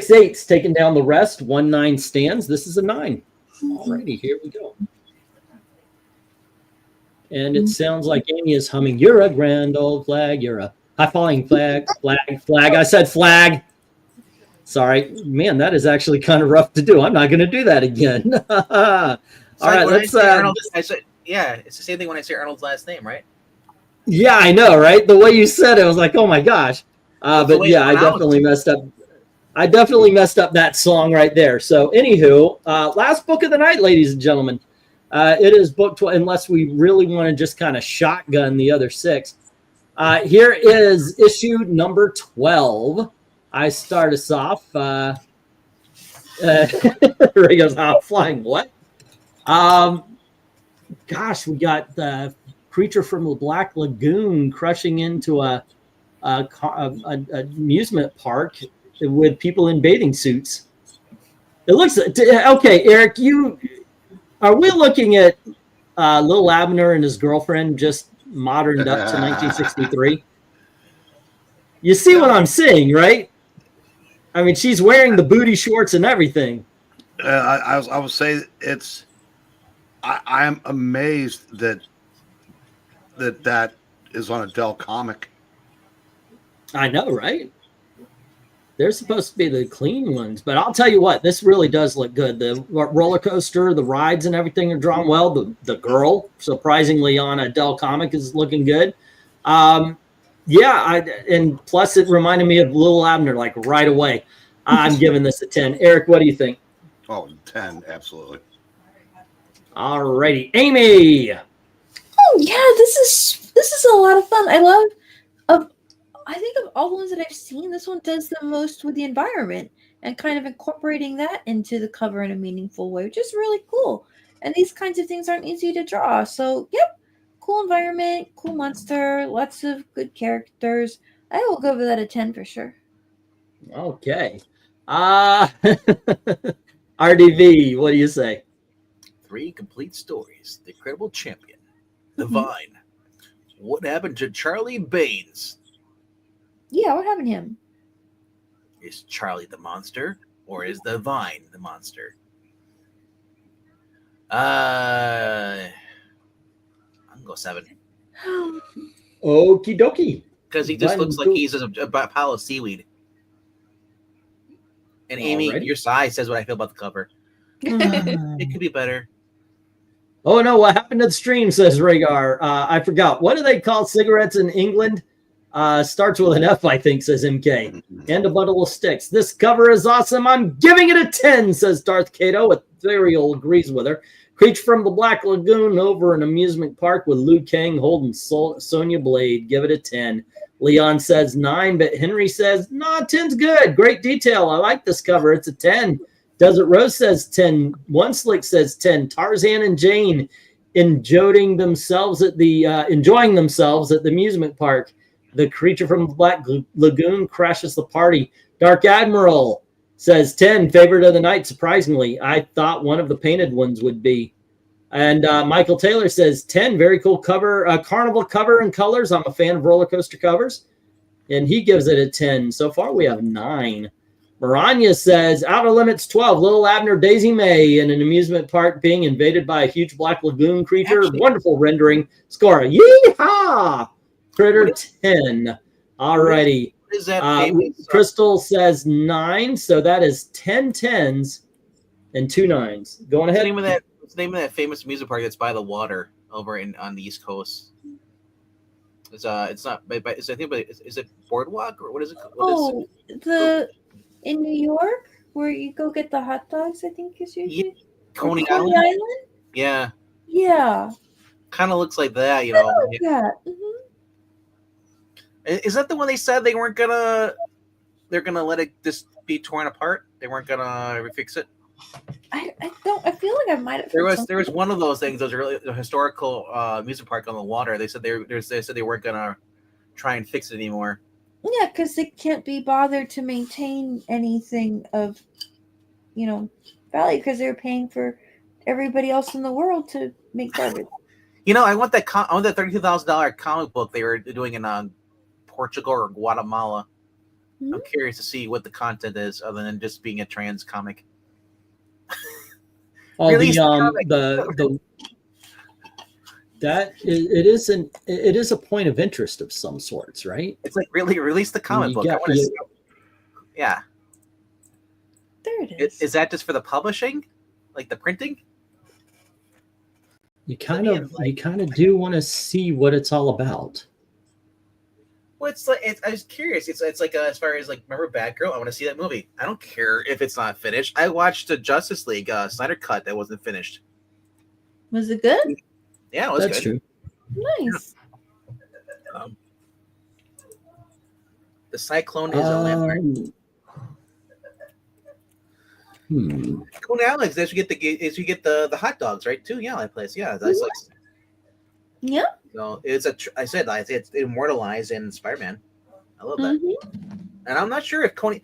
8s taking down the rest. 1 9 stands. This is a 9. Alrighty, here we go. And it sounds like Amy is humming. You're a grand old flag. You're a high-flying flag, flag. I said flag. Sorry. Man, that is actually kind of rough to do. I'm not going to do that again. All right, let's... yeah, it's the same thing when I say Arnold's last name, right? Yeah, I know, right? The way you said it, I was like, oh my gosh. But yeah, I definitely messed up. I definitely messed up that song right there. So anywho, last book of the night, ladies and gentlemen. It is book 12, unless we really want to just kind of shotgun the other 6. Here is issue number 12. I start us off. Ray goes, oh, flying what? Gosh, we got the creature from the Black Lagoon crushing into a amusement park with people in bathing suits. It looks okay, Eric. Are we looking at Lil Abner and his girlfriend just moderned up to 1963? You see what I'm saying, right? I mean, she's wearing the booty shorts and everything. I would say it's. I am amazed that is on a Dell comic. I know, right? They're supposed to be the clean ones, but I'll tell you what, this really does look good. The roller coaster, the rides, and everything are drawn well. The girl, surprisingly, on a Dell comic is looking good. Yeah, and plus it reminded me of Lil Abner like right away. I'm giving this a 10. Eric, what do you think? Oh, 10, absolutely. All righty, Amy. Oh yeah, this is a lot of fun. I think of all the ones that I've seen, this one does the most with the environment and kind of incorporating that into the cover in a meaningful way, which is really cool. And these kinds of things aren't easy to draw. So, yep, cool environment, cool monster, lots of good characters. I will give that a 10 for sure. Okay. RDV, what do you say? 3 complete stories. The Incredible Champion. The Vine. What happened to Charlie Baines? Yeah, what happened to him? Is Charlie the monster, or is the Vine the monster? I'm gonna go 7. Okie dokie. Because he just looks like he's a pile of seaweed. And Amy, your size says what I feel about the cover. It could be better. Oh no, what happened to the stream, says Rhaegar. I forgot. What do they call cigarettes in England? Starts with an F, I think, says MK. And a bundle of sticks. This cover is awesome. I'm giving it a 10, says Darth Cato. Ethereal agrees with her. Creature from the Black Lagoon over an amusement park with Liu Kang holding Sonya Blade. Give it a 10. Leon says 9, but Henry says, nah, 10's good. Great detail. I like this cover. It's a 10. Desert Rose says 10. One Slick says 10. Tarzan and Jane enjoying themselves at the amusement park. The creature from the Black Lagoon crashes the party. Dark Admiral says 10. Favorite of the night, surprisingly. I thought one of the painted ones would be. And Michael Taylor says 10. Very cool cover. Carnival cover and colors. I'm a fan of roller coaster covers. And he gives it a 10. So far, we have 9. Maranya says, Outer Limits 12, Little Abner Daisy May in an amusement park being invaded by a huge black lagoon creature. Actually- Wonderful rendering. Score a yeehaw! Critter 10. Alrighty. What is that famous? Crystal says 9, so that is 10 10s and 2 9s. Going What's ahead. the name of that famous amusement park that's by the water over on the East Coast? It's not. Is it Boardwalk or what is it? Oh, in New York where you go get the hot dogs. I think is usually Coney Coney Island. Island. Yeah, Yeah. kind of looks like that. You know, Yeah. is that the one they said they weren't gonna? They're gonna let it just be torn apart. They weren't gonna fix it. I don't. I feel like I might have. There was one of those things. Those really a historical amusement park on the water. They said they said they weren't gonna try and fix it anymore. Yeah, because they can't be bothered to maintain anything of, value because they're paying for everybody else in the world to make garbage. I want that. I want that $32,000 comic book they were doing in Portugal or Guatemala. Hmm? I'm curious to see what the content is, other than just being a trans comic. Oh, Release the the that it is a point of interest of some sorts, right? It's like really release the comic You book. got- I wanna see- yeah. There it is. Is that just for the publishing, like the printing? You kind of do want to see what it's all about. Well, I was curious. It's like as far as like, remember Batgirl? I want to see that movie. I don't care if it's not finished. I watched the Justice League Snyder cut that wasn't finished. Was it good? Yeah, it was That's good. true. Nice. The Cyclone is a landmark. Coney Island is you get the hot dogs, right? Too. Yeah, that place. Yeah, that's like. Yeah. So it's it's immortalized in Spider-Man. I love that. Mhm. And I'm not sure if Coney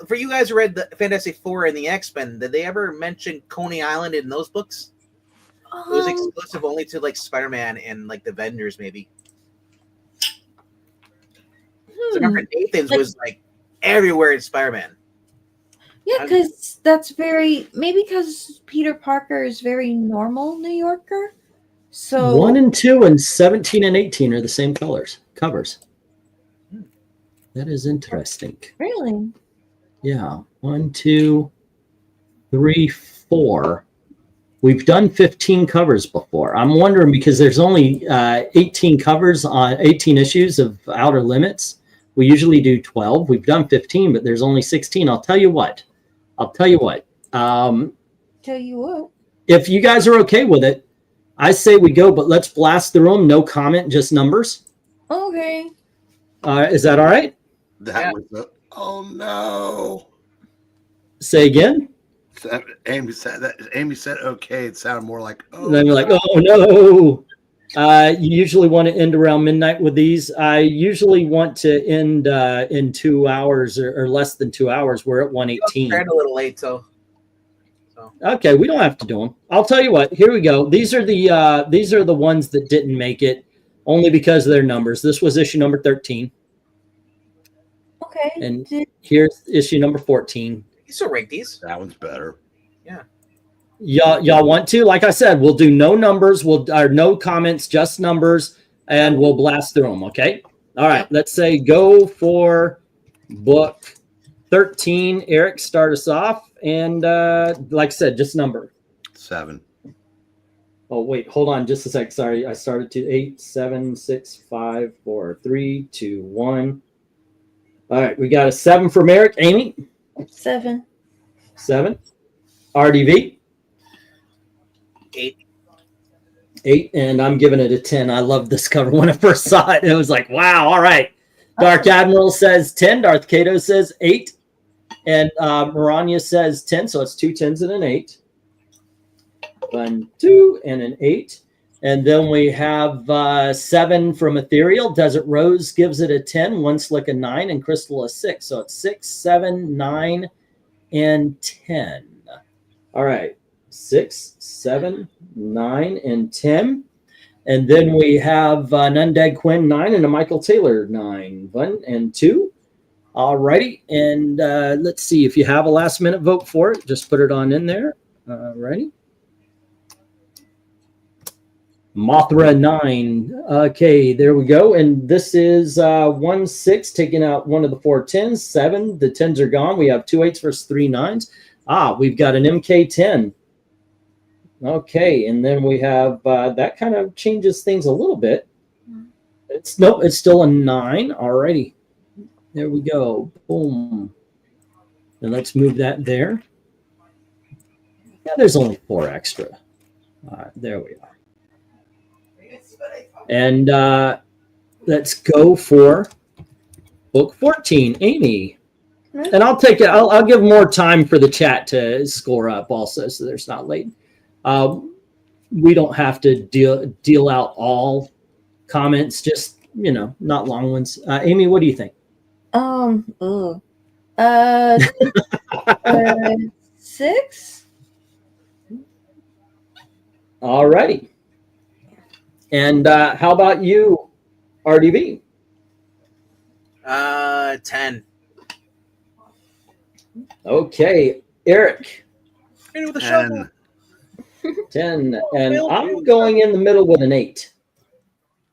for you guys who read the Fantastic Four and the X-Men, did they ever mention Coney Island in those books? It was exclusive only to like Spider-Man and like the Avengers, maybe. So remember Nathan's was like everywhere in Spider-Man. Yeah, because that's maybe because Peter Parker is very normal New Yorker. So 1 and 2 and 17 and 18 are the same covers. That is interesting. Really? Yeah. 1, 2, 3, 4. We've done 15 covers before. I'm wondering because there's only 18 covers on 18 issues of Outer Limits. We usually do 12. We've done 15, but there's only 16. I'll tell you what. Tell you what. If you guys are okay with it, I say we go, but let's blast through them. No comment, just numbers. Okay. Is that all right? That was oh no. Say again. Amy said okay. It sounded more like oh. And then you're like, oh no. You usually want to end around midnight with these. I usually want to end in 2 hours or less than 2 hours. We're at 1:18. Ran a little late, so. Okay, we don't have to do them. I'll tell you what. Here we go. These are the ones that didn't make it, only because of their numbers. This was issue number 13, Okay. and here's issue number 14. You still rank these? That one's better. Yeah. Y'all want to? Like I said, we'll do no numbers. No comments, just numbers, and we'll blast through them. Okay. All right. Let's say go for book 13. Eric, start us off. And like I said, just number 7. Oh, wait, hold on just a sec. Sorry, I started to 8, 7, 6, 5, 4, 3, 2, 1. All right, we got a 7 from Eric. Amy? 7. 7. RDV? 8. 8, and I'm giving it a 10. I love this cover when I first saw it. It was like, wow, all right. Dark Admiral says 10. Darth Kato says 8. And Maranya says 10, so it's 2 10s and an 8. 1, 2, and an 8. And then we have 7 from Ethereal. Desert Rose gives it a 10. One Slick a 9, and Crystal a 6. So it's 6, 7, 9, and 10. All right. 6, 7, 9, and 10. And then we have an Undead Quinn 9 and a Michael Taylor 9. 1 and 2. All righty. And let's see if you have a last minute vote for it. Just put it on in there. All righty. Mothra 9. Okay, there we go. And this is 1-6, taking out one of the 4 10s. 7, the 10s are gone. We have 2 8s versus 3 9s. We've got an MK10. Okay, and then we have that kind of changes things a little bit. It's still a 9. Alrighty. There we go. Boom. And let's move that there. Yeah, there's only 4 extra. There we are. And let's go for book 14, Amy. And I'll take it. I'll give more time for the chat to score up also, so there's not late. We don't have to deal out all comments, just, you know, not long ones. Amy, what do you think? 6. All righty. And how about you, RDV? 10. Okay, Eric. With a 10. 10. And I'm going in the middle with an 8.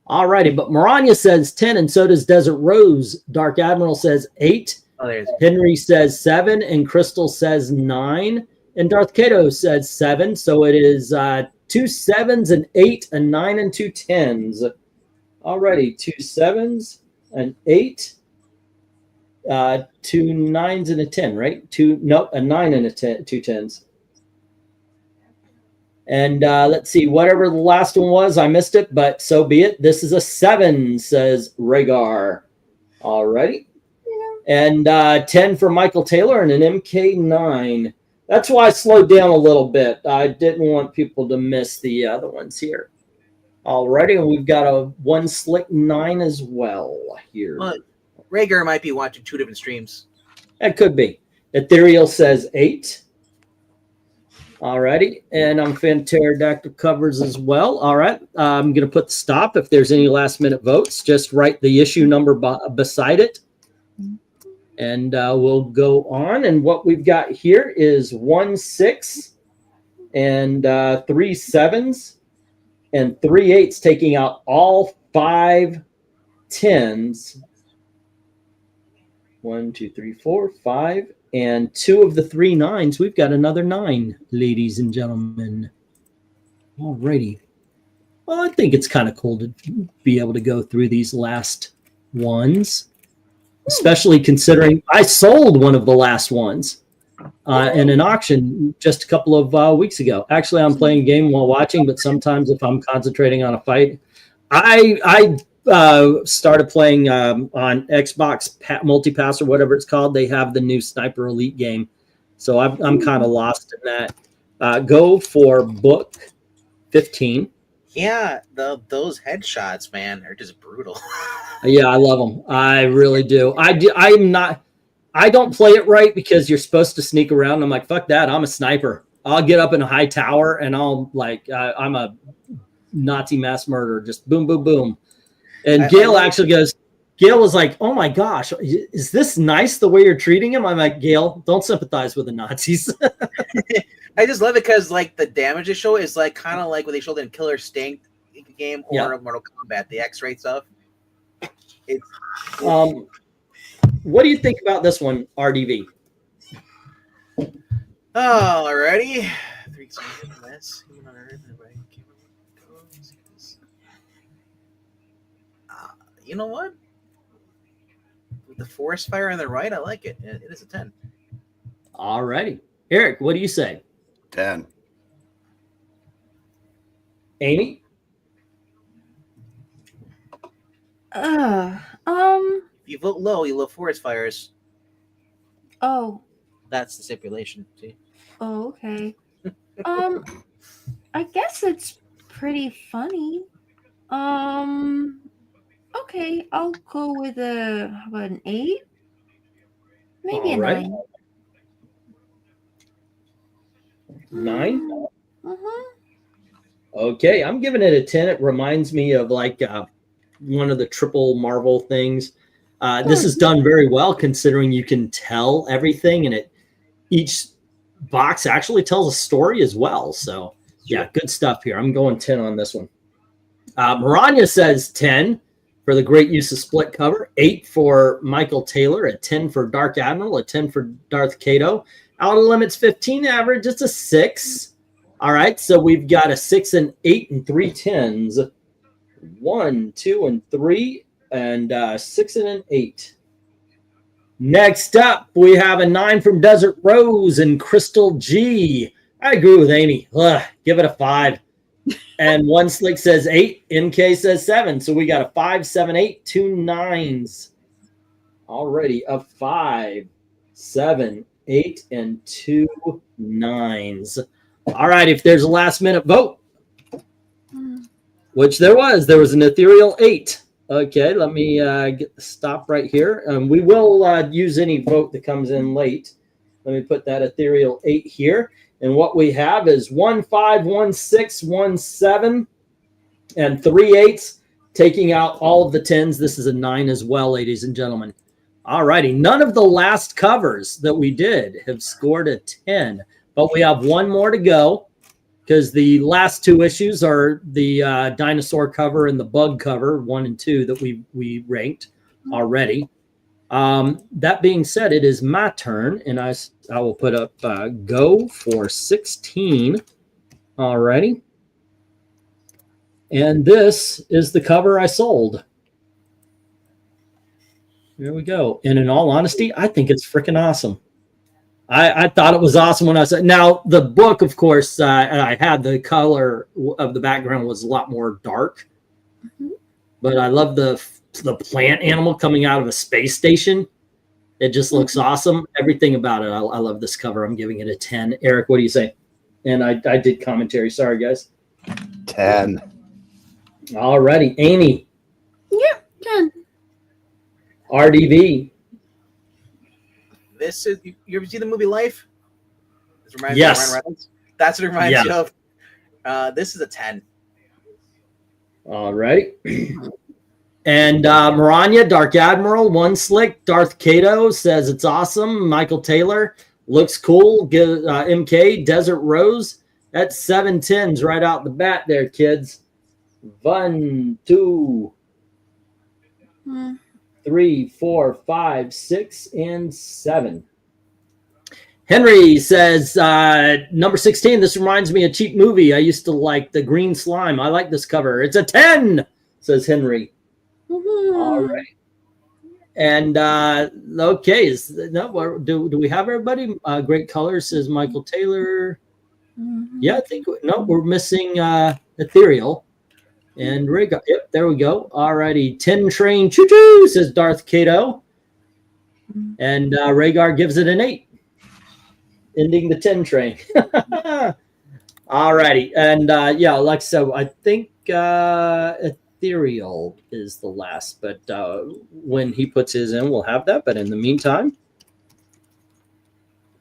All righty, but Maranya says 10, and so does Desert Rose. Dark Admiral says 8. Henry says 7, and Crystal says 9. And Darth Kato says 7. So it is 2 7s, an 8, a 9, and 2 10s. Alrighty, 2 7s, an 8, 2 9s, and a 10, right? A 9 and a 10, 2 10s. And let's see, whatever the last one was, I missed it, but so be it. This is a 7, says Rhaegar. Alrighty. And 10 for Michael Taylor and an MK9. That's why I slowed down a little bit. I didn't want people to miss the other ones here. Alrighty, and we've got a 1 slick 9 as well here. Well, Rhaegar might be watching 2 different streams. That could be. Ethereal says 8. Alrighty, and I'm Pterodactyl covers as well. All right, I'm going to put the stop. If there's any last minute votes, just write the issue number beside it. And we'll go on. And what we've got here is 1 6 and 3 7s and 3 8s, taking out all 5 10s. 1 2 3 4 5, and 2 of the 3 9s. We've got another 9, ladies and gentlemen. All righty. Well, I think it's kind of cool to be able to go through these last ones, especially considering I sold one of the last ones in an auction just a couple of weeks ago. Actually, I'm playing a game while watching, but sometimes if I'm concentrating on a fight, I started playing on Xbox Multipass or whatever it's called. They have the new Sniper Elite game, so I'm kind of lost in that. Go for book 15. Yeah, those headshots, man, are just brutal. Yeah, I love them. I really do. I don't play it right because you're supposed to sneak around. I'm like, fuck that. I'm a sniper. I'll get up in a high tower and I'll I'm a Nazi mass murderer. Just boom, boom, boom. And Gail actually goes, Gail was like, oh my gosh, is this nice the way you're treating him? I'm like, Gail, don't sympathize with the Nazis. I just love it because like the damage they show is like kind of like what they showed in Killer Instinct game or Mortal Kombat, the X-ray stuff. What do you think about this one, RDV? Oh, alrighty. You know what? With the forest fire on the right, I like it. It is a 10. Alrighty. Eric, what do you say? 10. Amy? If you vote low, you love forest fires. Oh. That's the stipulation. See? Oh, okay. I guess it's pretty funny. Okay, I'll go with how about an 8? Maybe a 9. 9? Mm-hmm. Okay, I'm giving it a 10. It reminds me of like one of the triple Marvel things. This is done very well considering you can tell everything, and each box actually tells a story as well. So yeah, good stuff here. I'm going 10 on this one. Maranya says 10 for the great use of split cover, 8 for Michael Taylor, a 10 for Dark Admiral, a 10 for Darth Cato. Outer Limits 15 average, it's a 6. All right, so we've got a 6 and 8 and 3 10s. 1, 2, and 3, and 6 and an 8. Next up, we have a 9 from Desert Rose and Crystal G. I agree with Amy. Give it a 5. And One Slick says 8. MK says 7. So we got a 5, 7, 8, 2 9s. Already a 5, 7, 8, and 2 9s. All right, if there's a last minute vote, which there was an ethereal 8. Okay, let me stop right here. We will use any vote that comes in late. Let me put that ethereal 8 here. And what we have is 1, 5, 1, 6, 1, 7, and 3 8s, taking out all of the 10s. This is a 9 as well, ladies and gentlemen. All righty. None of the last covers that we did have scored a 10, but we have one more to go, because the last 2 issues are the dinosaur cover and the bug cover, 1 and 2, that we ranked already. That being said, it is my turn, and I will put up go for 16 already. And this is the cover I sold. Here we go. And in all honesty, I think it's freaking awesome. I thought it was awesome when I said. Now the book, of course, I had the color of the background was a lot more dark, but I love the plant animal coming out of a space station. It just looks awesome. Everything about it. I love this cover. I'm giving it a 10. Eric, what do you say? And I did commentary. Sorry, guys. 10. Alrighty, Amy. Yeah, 10. RDV. This is, you ever see the movie Life? This reminds Yes. me of Ryan Reynolds. That's what it reminds Yeah. me of. This is a 10. All right. And Maranya, Dark Admiral, One Slick, Darth Cato says it's awesome. Michael Taylor looks cool. MK, Desert Rose. That's 7 10s right out the bat there, kids. 1, 2, 3, 4, 5, 6, and 7. Henry says, number 16, this reminds me of Cheap Movie. I used to like the green slime. I like this cover. It's a 10, says Henry. All right. And, okay. Do we have everybody? Great color, says Michael Taylor. Yeah, I think, no, we're missing Ethereal. And Rhaegar, yep, there we go. All righty. 10 train choo-choo, says Darth Cato. And Rhaegar gives it an 8. Ending the 10 train. All righty. And yeah, like so, I think Ethereal is the last. But when he puts his in, we'll have that. But in the meantime,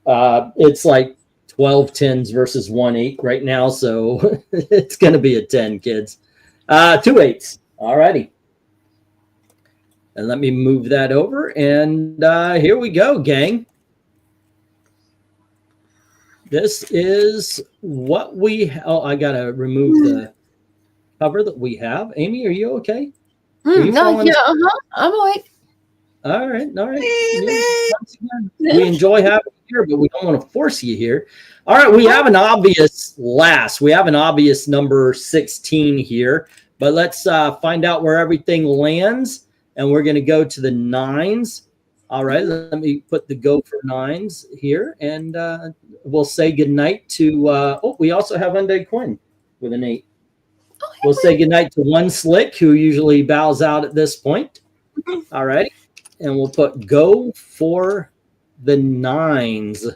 it's like 12 10s versus 1 8 right now. So it's going to be a 10, kids. 2 8s. All righty. And let me move that over. And here we go, gang. This is what we... Oh, I got to remove the cover that we have. Amy, are you okay? No, yeah, I'm awake. All right, all right. Once again, we enjoy having you here, but we don't want to force you here. All right, we have an obvious last. We have an obvious number 16 here, but let's find out where everything lands, and we're going to go to the 9s. All right, let me put the go for 9s here, and we'll say goodnight to... oh, we also have Undead Quinn with an 8. We'll say goodnight to One Slick, who usually bows out at this point. All right. And we'll put go for the 9s.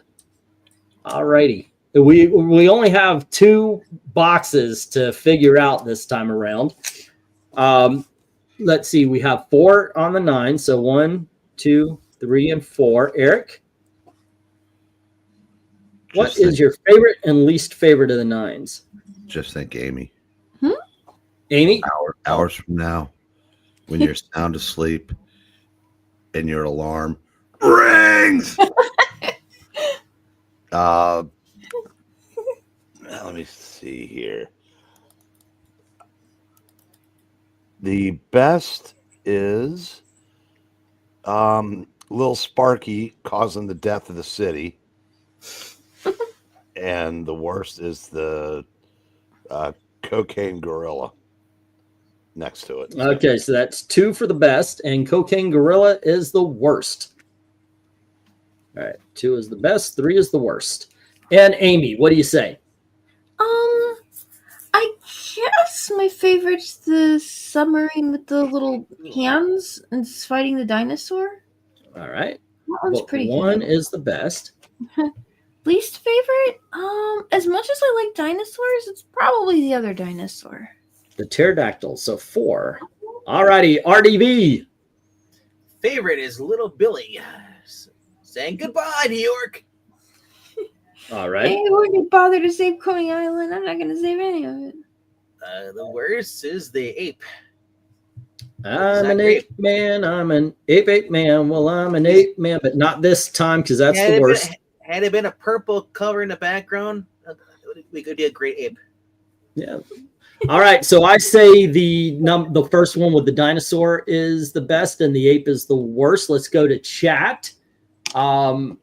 All righty. We only have 2 boxes to figure out this time around. Let's see. We have 4 on the 9. So 1, 2, 3, and 4. Eric, what is your favorite and least favorite of the 9s? Just think, Amy. Amy? Hours from now, when you're sound asleep, and your alarm rings. Let me see here. The best is Little Sparky causing the death of the city. And the worst is the cocaine gorilla next to it. Okay, so that's 2 for the best, and cocaine gorilla is the worst. All right, 2 is the best, 3 is the worst. And Amy, what do you say? I guess my favorite's the submarine with the little hands and it's fighting the dinosaur. All right. That one's Well, pretty 1 good. is the best. Least favorite? As much as I like dinosaurs, it's probably the other dinosaur. The pterodactyl, so 4. All righty, RDB. Favorite is Little Billy saying goodbye, New York. All Hey, right. we wouldn't bother to save Coney Island. I'm not going to save any of it. The worst is the ape. I'm that an great? ape man. I'm an ape man. Well, I'm an ape man, but not this time because that's Had the it worst. Had it been a purple cover in the background, we could be a great ape. Yeah. All right. So I say the first one with the dinosaur is the best and the ape is the worst. Let's go to chat. And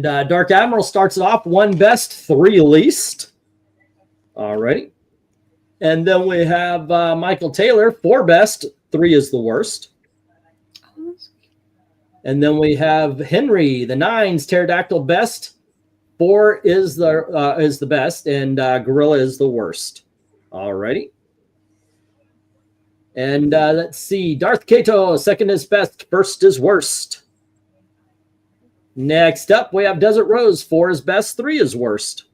Dark Admiral starts it off 1 best, 3 least. All right. And then we have Michael Taylor, 4 best, 3 is the worst. And then we have Henry, the 9s, pterodactyl best, 4 is the best, and gorilla is the worst. All righty. And let's see, Darth Kato, 2nd is best, 1st is worst. Next up, we have Desert Rose, 4 is best, 3 is worst.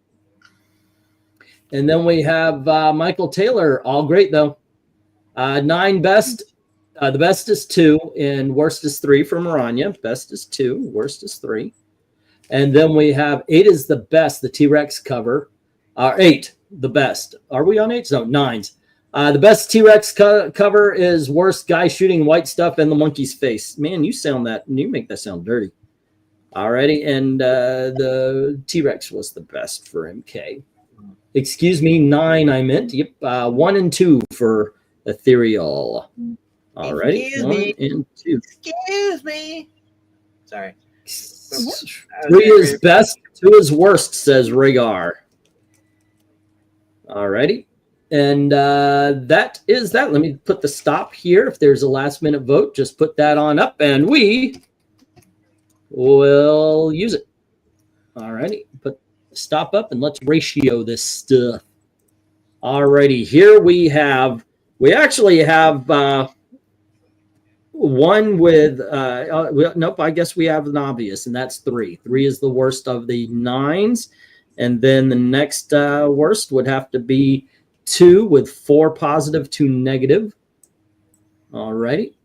And then we have Michael Taylor, all great though. 9 best, the best is 2, and worst is 3 for MARANYA. Best is 2, worst is 3. And then we have 8 is the best, the T-Rex cover. 8, the best. Are we on 8? No, 9s. The best T-Rex cover is worst guy shooting white stuff in the monkey's face. Man, you make that sound dirty. Alrighty, and the T-Rex was the best for MK. Excuse me, 9 I meant. Yep, 1 and 2 for Ethereal. Alrighty, Excuse 1 me. and 2. Excuse me. Sorry. 3 is best, 2 is worst, says Rhaegar. Alrighty. And that is that. Let me put the stop here. If there's a last minute vote, just put that on up and we will use it. Alrighty. Put stop up and let's ratio this stuff. Alrighty. Here we actually have one with nope, I guess we have an obvious, and that's 3. 3 is the worst of the 9s, and then the next worst would have to be 2 with 4 positive, 2 negative. All righty.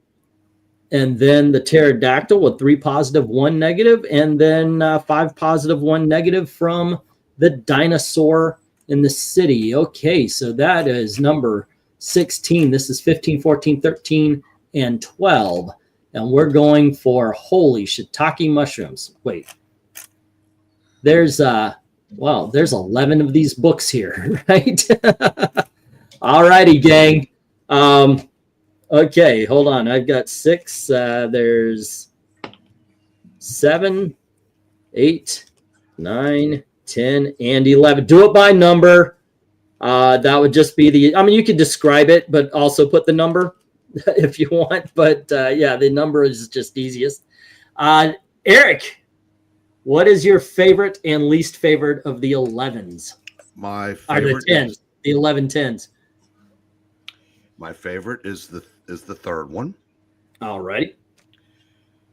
And then the pterodactyl with 3 positive, 1 negative, and then 5 positive, 1 negative from the dinosaur in the city. Okay, so that is number 16. This is 15, 14, 13, and 12. And we're going for holy shiitake mushrooms. Wait. There's 11 of these books here, right? All righty, gang. Okay, hold on. I've got 6. There's 7, 8, 9, 10, and 11. Do it by number. That would just be you could describe it, but also put the number if you want. But yeah, the number is just easiest. Eric, what is your favorite and least favorite of the 11s? My favorite the 10s, the 11 10s. My favorite is the 3rd one. All right.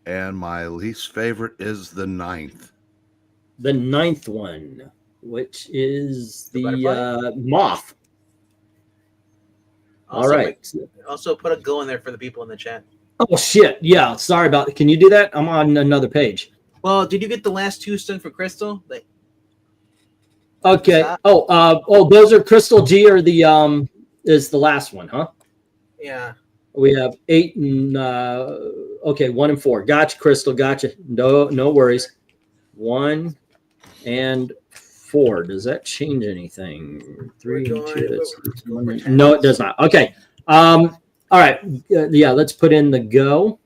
And my least favorite is the 9th. The 9th one, which is the butterfly? moth. All right. Also put a go in there for the people in the chat. Oh shit! Yeah, sorry about it. Can you do that? I'm on another page. Well, did you get the last 2 stung for Crystal? Okay. Stop. Those are Crystal G or the is the last one, huh? Yeah. We have 8 and okay, 1 and 4. Gotcha, Crystal. Gotcha. No worries. 1 and 4. Does that change anything? 3, 2. No, it does not. Okay. All right. Yeah, let's put in the go.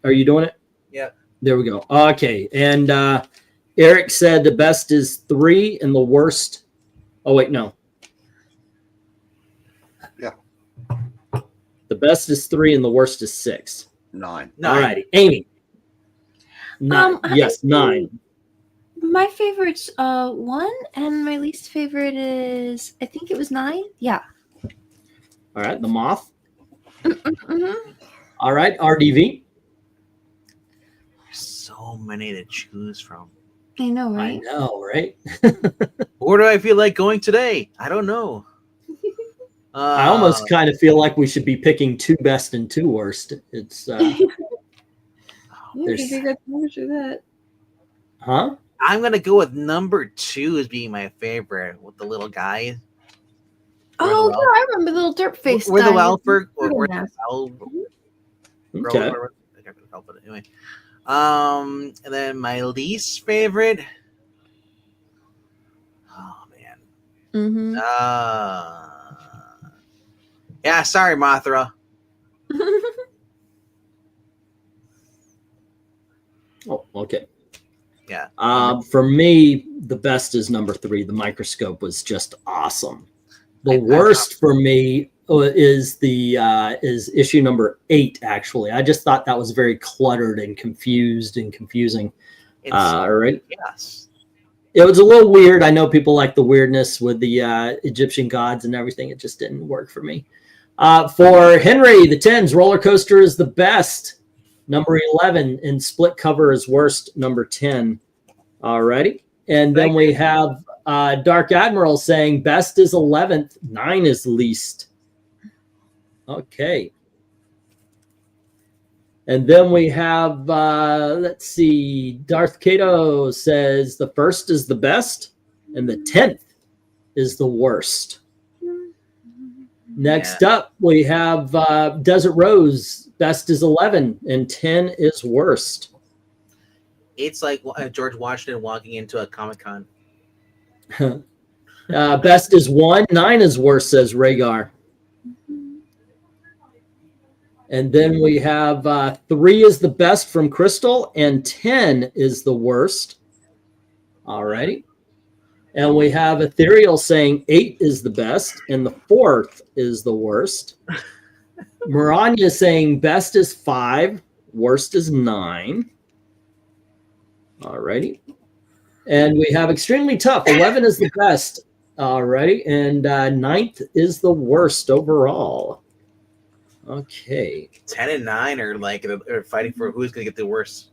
Are you doing it? Yeah. There we go. Okay. And Eric said the best is 3 and the worst. Oh, wait, no. Yeah. The best is 3 and the worst is 6. 9. All righty. Amy. 9. Yes, 9. My favorite's 1, and my least favorite is, I think it was 9. Yeah. All right. The Moth. Mm-hmm. All right. RDV. There's so many to choose from. I know, I right? know, right? Where do I feel like going today? I don't know. I almost kind of feel like we should be picking 2 best and 2 worst. It's there's- figure out the numbers for that. huh? I'm gonna go with number 2 as being my favorite with the little guy. Oh, yeah, I remember the little derp face Where the guy. Welfer, Turtle where the mask. Okay. I can't help it anyway. And then my least favorite. Oh man. Mm-hmm. Yeah, sorry, Mothra. Oh, okay. Yeah. For me, the best is number 3. The microscope was just awesome. The worst for me is issue number 8. Actually, I just thought that was very cluttered and confused and confusing. Right? Yes. It was a little weird. I know people like the weirdness with the Egyptian gods and everything. It just didn't work for me. For Henry, the 10s, roller coaster is the best. Number 11, and split cover is worst. Number 10. Alrighty. And then we have Dark Admiral saying best is 11th, 9 is least. Okay. And then we have, let's see, Darth Kato says the first is the best and the 10th is the worst. Next up, we have Desert Rose, best is 11 and 10 is worst. It's like George Washington walking into a Comic-Con. Best is 1, 9 is worst, says Rhaegar. And then we have 3 is the best from Crystal and 10 is the worst. All righty. And we have Ethereal saying 8 is the best and the 4th is the worst. Maranya saying best is 5, worst is 9. All righty. And we have Extremely Tough. 11 is the best. All righty. And 9th is the worst overall. Okay. 10 and 9 are like are fighting for who's going to get the worst.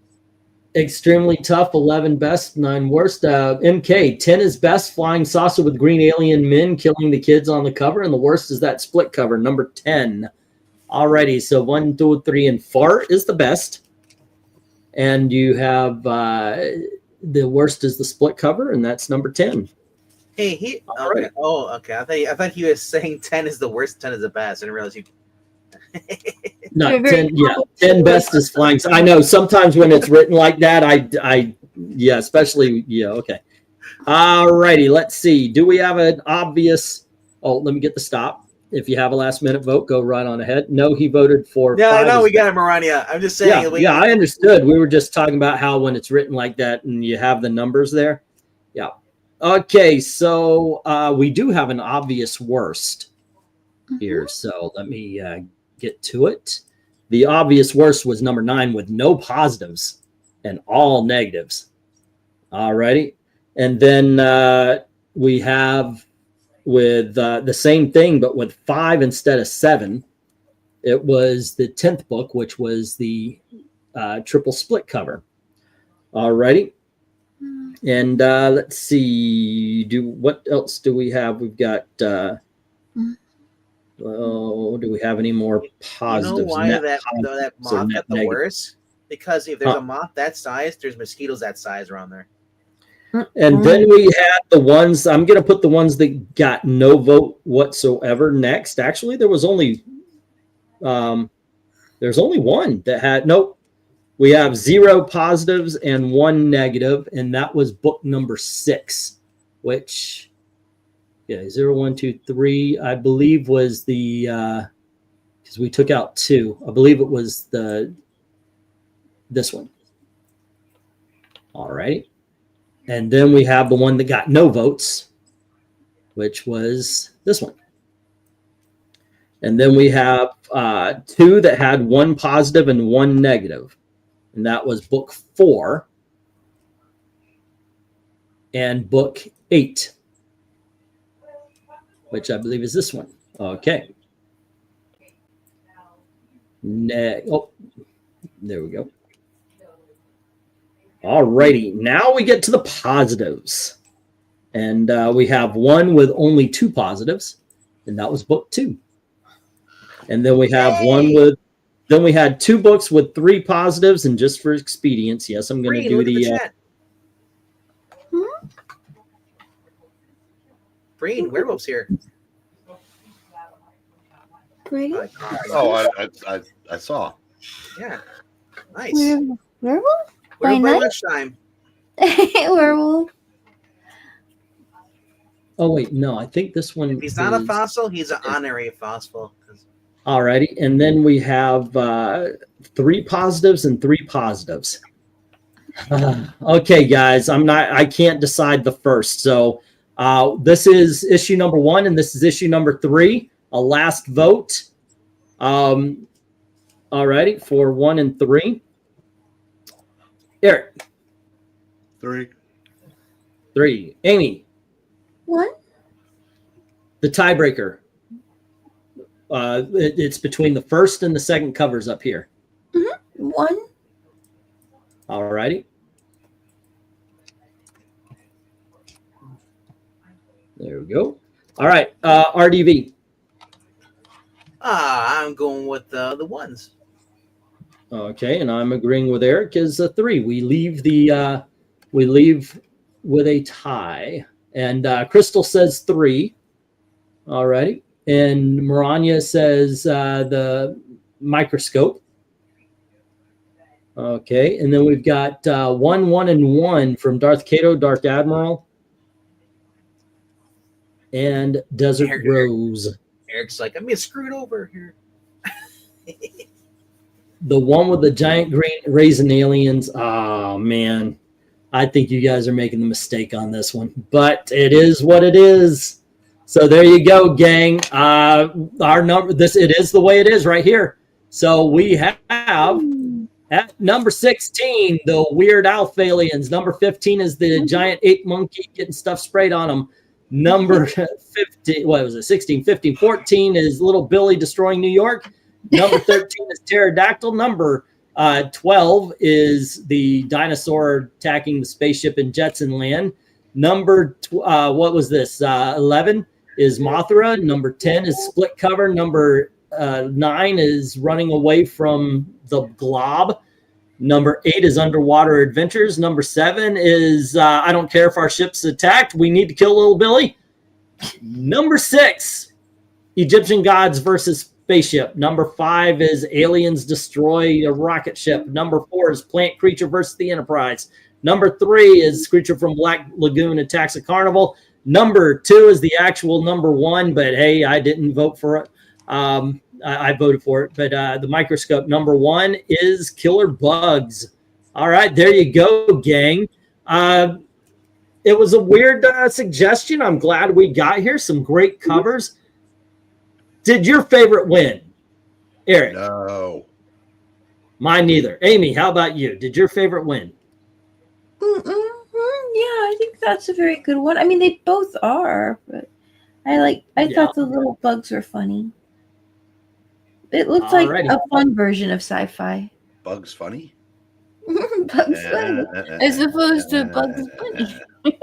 Extremely Tough, 11 best, 9 worst. MK, 10 is best, flying saucer with green alien men killing the kids on the cover, and the worst is that split cover, number 10. Alrighty, so 1, 2, 3, and 4 is the best. And you have the worst is the split cover, and that's number 10. Hey, he. All right. Oh, okay. I thought he was saying 10 is the worst, 10 is the best. I didn't realize you. No, 10, yeah, 10 best is flying. I know sometimes when it's written like that, yeah, especially, yeah, okay. All righty, let's see. Do we have an obvious, let me get the stop. If you have a last minute vote, go right on ahead. No, he voted for. Yeah, I know we got Maranya. I'm just saying. Yeah, I understood. We were just talking about how when it's written like that and you have the numbers there. Yeah. Okay, so we do have an obvious worst here. So let me get to it. The obvious worst was number 9 with no positives and all negatives. All righty. And then we have with the same thing, but with 5 instead of 7. It was the 10th book, which was the triple split cover. All righty. And let's see. What else do we have? We've got. Well, do we have any more positives? You know why that moth got the worst? Because if there's a moth that size, there's mosquitoes that size around there. And then we had the ones, I'm going to put the ones that got no vote whatsoever next. Actually, there was only There's only one that had, nope. We have 0 positives and 1 negative, and that was book number 6, which, yeah, 0, 1, 2, 3, I believe was the, because we took out 2. I believe it was this one. All right. And then we have the one that got no votes, which was this one. And then we have 2 that had 1 positive and 1 negative. And that was book 4 and book 8, which I believe is this one. Okay. Oh, there we go. All righty. Now we get to the positives. And we have one with only 2 positives, and that was book 2. And then we have one with, then we had 2 books with 3 positives, and just for expedience, yes, I'm going to do the chat. Breen, werewolves here. Pretty. Oh, I saw. Yeah. Nice. Werewolf? We're By by night? lunchtime. Werewolf. Oh wait, no, I think this one. If he's not a fossil, he's an honorary fossil. Alrighty, and then we have 3 positives and 3 positives. Okay, guys, I can't decide the first. So this is issue number 1, and this is issue number 3. A last vote. Alrighty, for 1 and 3. Eric. 3. 3. Amy. 1. The tiebreaker. It's between the first and the second covers up here. 1. All righty. There we go. All right, RDV. I'm going with the ones. Okay, and I'm agreeing with Eric is a 3. We leave with a tie, and Crystal says 3. All righty. And Maranya says the microscope. Okay, and then we've got 1, 1, and 1 from Darth Cato, Dark Admiral, and Desert Rose. Eric's like, I'm being screwed over here. The one with the giant green raisin aliens. Oh, man. I think you guys are making the mistake on this one, but it is what it is. So there you go, gang. Our number, it is the way it is right here. So we have at number 16, the Weird Al aliens. Number 15 is the giant ape monkey getting stuff sprayed on him. Number 15, what was it? 16, 15, 14 is Little Billy destroying New York. Number 13 is Pterodactyl. Number 12 is the dinosaur attacking the spaceship in Jetson Land. Number, what was this? 11 is Mothra. Number 10 is Split Cover. Number 9 is Running Away from the Glob. Number 8 is Underwater Adventures. Number 7 is I Don't Care If Our Ship's Attacked. We Need to Kill Little Billy. Number 6, Egyptian Gods versus Spaceship. Number 5 is Aliens Destroy a Rocket Ship. Number 4 is Plant Creature versus the Enterprise. Number 3 is Creature from Black Lagoon Attacks a Carnival. Number 2 is the actual number 1, but hey, I didn't vote for it. I voted for it, but the microscope number 1 is Killer Bugs. All right, there you go, gang. It was a weird suggestion. I'm glad we got here. Some great covers. Did your favorite win, Eric? No. Mine neither. Amy, how about you? Did your favorite win? Yeah, I think that's a very good one. I mean, they both are, but I thought the little bugs were funny. It looked like a fun version of sci-fi. Bugs Funny? Bugs Funny. As opposed to Bugs Bunny.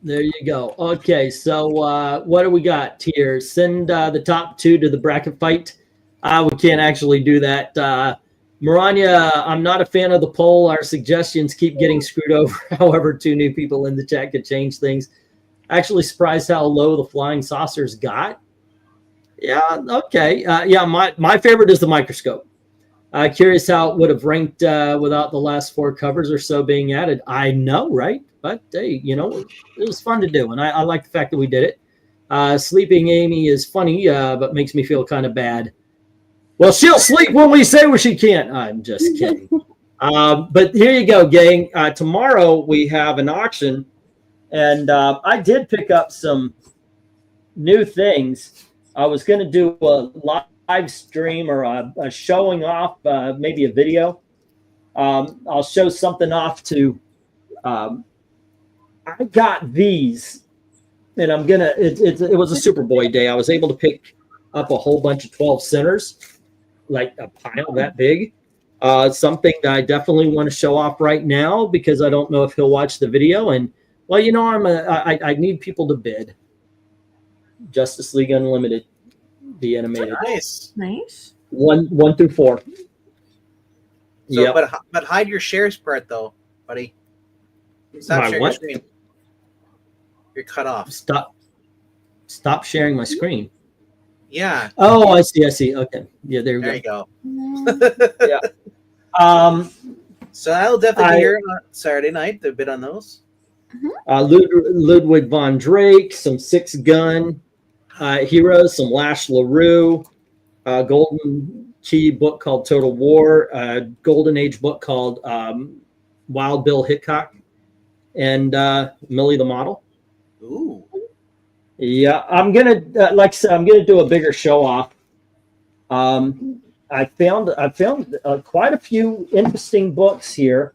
There you go. Okay, so what do we got here? Send the top 2 to the bracket fight. We can't actually do that. Maranya, I'm not a fan of the poll. Our suggestions keep getting screwed over. However, 2 new people in the chat could change things. Actually surprised how low the flying saucers got. Yeah. Okay. Yeah. My favorite is the microscope. Curious how it would have ranked without the last 4 covers or so being added. I know, right? But hey, you know, it was fun to do, and I like the fact that we did it. Sleeping Amy is funny, but makes me feel kind of bad. Well, she'll sleep when we say where she can't. I'm just kidding. But here you go, gang. Tomorrow we have an auction, and I did pick up some new things. I was going to do a live stream or a showing off, maybe a video. I'll show something off to. I got these, and I'm gonna. It was a Superboy day. I was able to pick up a whole bunch of 12 centers, like a pile that big. Something that I definitely want to show off right now because I don't know if he'll watch the video. And well, you know, I need people to bid. Justice League Unlimited, the animated. Nice. Nice. 1 through 4. So, Yeah. but hide your shares part though, buddy. Stop My sharing what? your screen. You're cut off. Stop sharing my screen. Yeah. Oh, I see. Okay. Yeah, there we There go. you go. Yeah. So I'll definitely be here on Saturday night. A bit on those. Ludwig von Drake, some 6-gun heroes, some Lash LaRue, Golden Key book called Total War, Golden Age book called Wild Bill Hickok, and Millie the Model. Ooh. Yeah, I'm gonna like I said, I'm gonna do a bigger show off. I found quite a few interesting books here.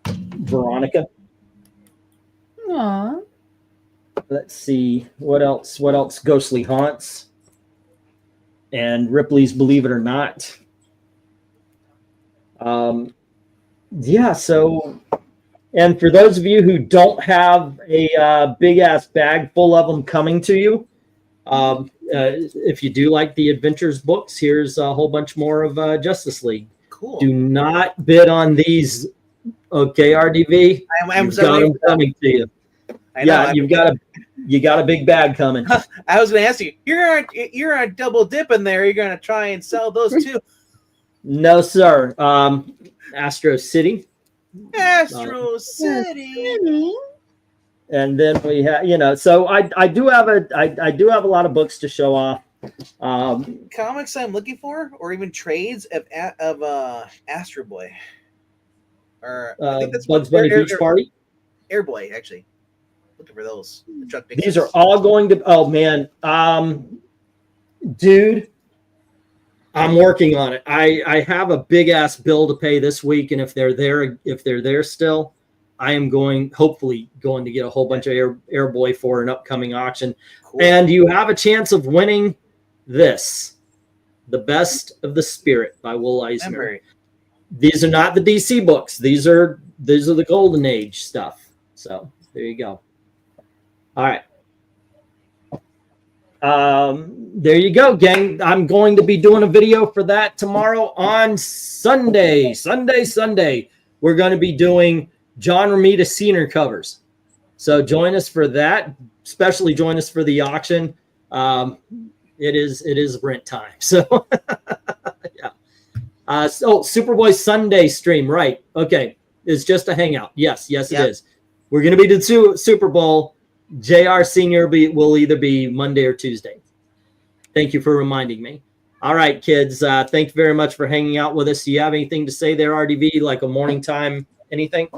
Veronica. Aww. Let's see what else. Ghostly Haunts and Ripley's Believe It or Not. Yeah. So, and for those of you who don't have a big ass bag full of them coming to you, if you do like the adventures books, here's a whole bunch more of Justice League. Cool. Do not bid on these. Okay, RDV. I'm You've got them coming to you. I know, Yeah, you got a big bag coming. I was going to ask you. You're a double dip in there. You're going to try and sell those too. No, sir. Astro City. Astro City. And then we have, you know, so I do have a lot of books to show off. Comics I'm looking for, or even trades of Astro Boy, or I think that's Bugs Bunny Beach Party. Airboy, actually. Looking for those. These are all going to. Oh man, dude, I'm working on it. I have a big ass bill to pay this week, and if they're there still, I am hopefully going to get a whole bunch of Airboy for an upcoming auction. Cool. And you have a chance of winning this, The Best of the Spirit by Will Eisner. Remember. These are not the DC books. These are the Golden Age stuff. So there you go. All right. There you go, gang. I'm going to be doing a video for that tomorrow on Sunday. We're going to be doing John Romita scenery covers. So join us for that. Especially join us for the auction. It is rent time. So yeah. So Superboy Sunday stream, right? Okay, it's just a hangout. Yes, it is. We're going to be doing Super Bowl. JR Senior will either be Monday or Tuesday. Thank you for reminding me. All right, kids. Thank you very much for hanging out with us. Do you have anything to say there, RDV? Like a morning time? Anything?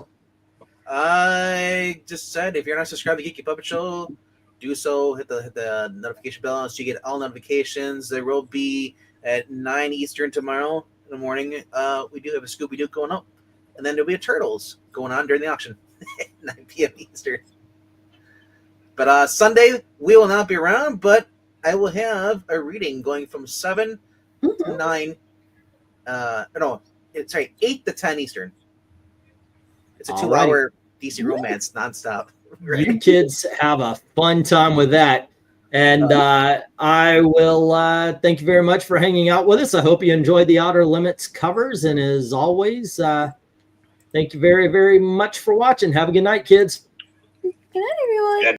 I just said if you're not subscribed to Geeky Puppet Show, do so. Hit the notification bell so you get all notifications. There will be at 9 Eastern tomorrow in the morning. We do have a Scooby Doo going up, and then there'll be a Turtles going on during the auction, 9 p.m. Eastern. But Sunday we will not be around, but I will have a reading going from 7 to 9. 8 to 10 Eastern. It's a 2-hour DC romance nonstop. Right? You kids have a fun time with that. And I will thank you very much for hanging out with us. I hope you enjoyed the Outer Limits covers. And as always, thank you very, very much for watching. Have a good night, kids. Good night, everyone.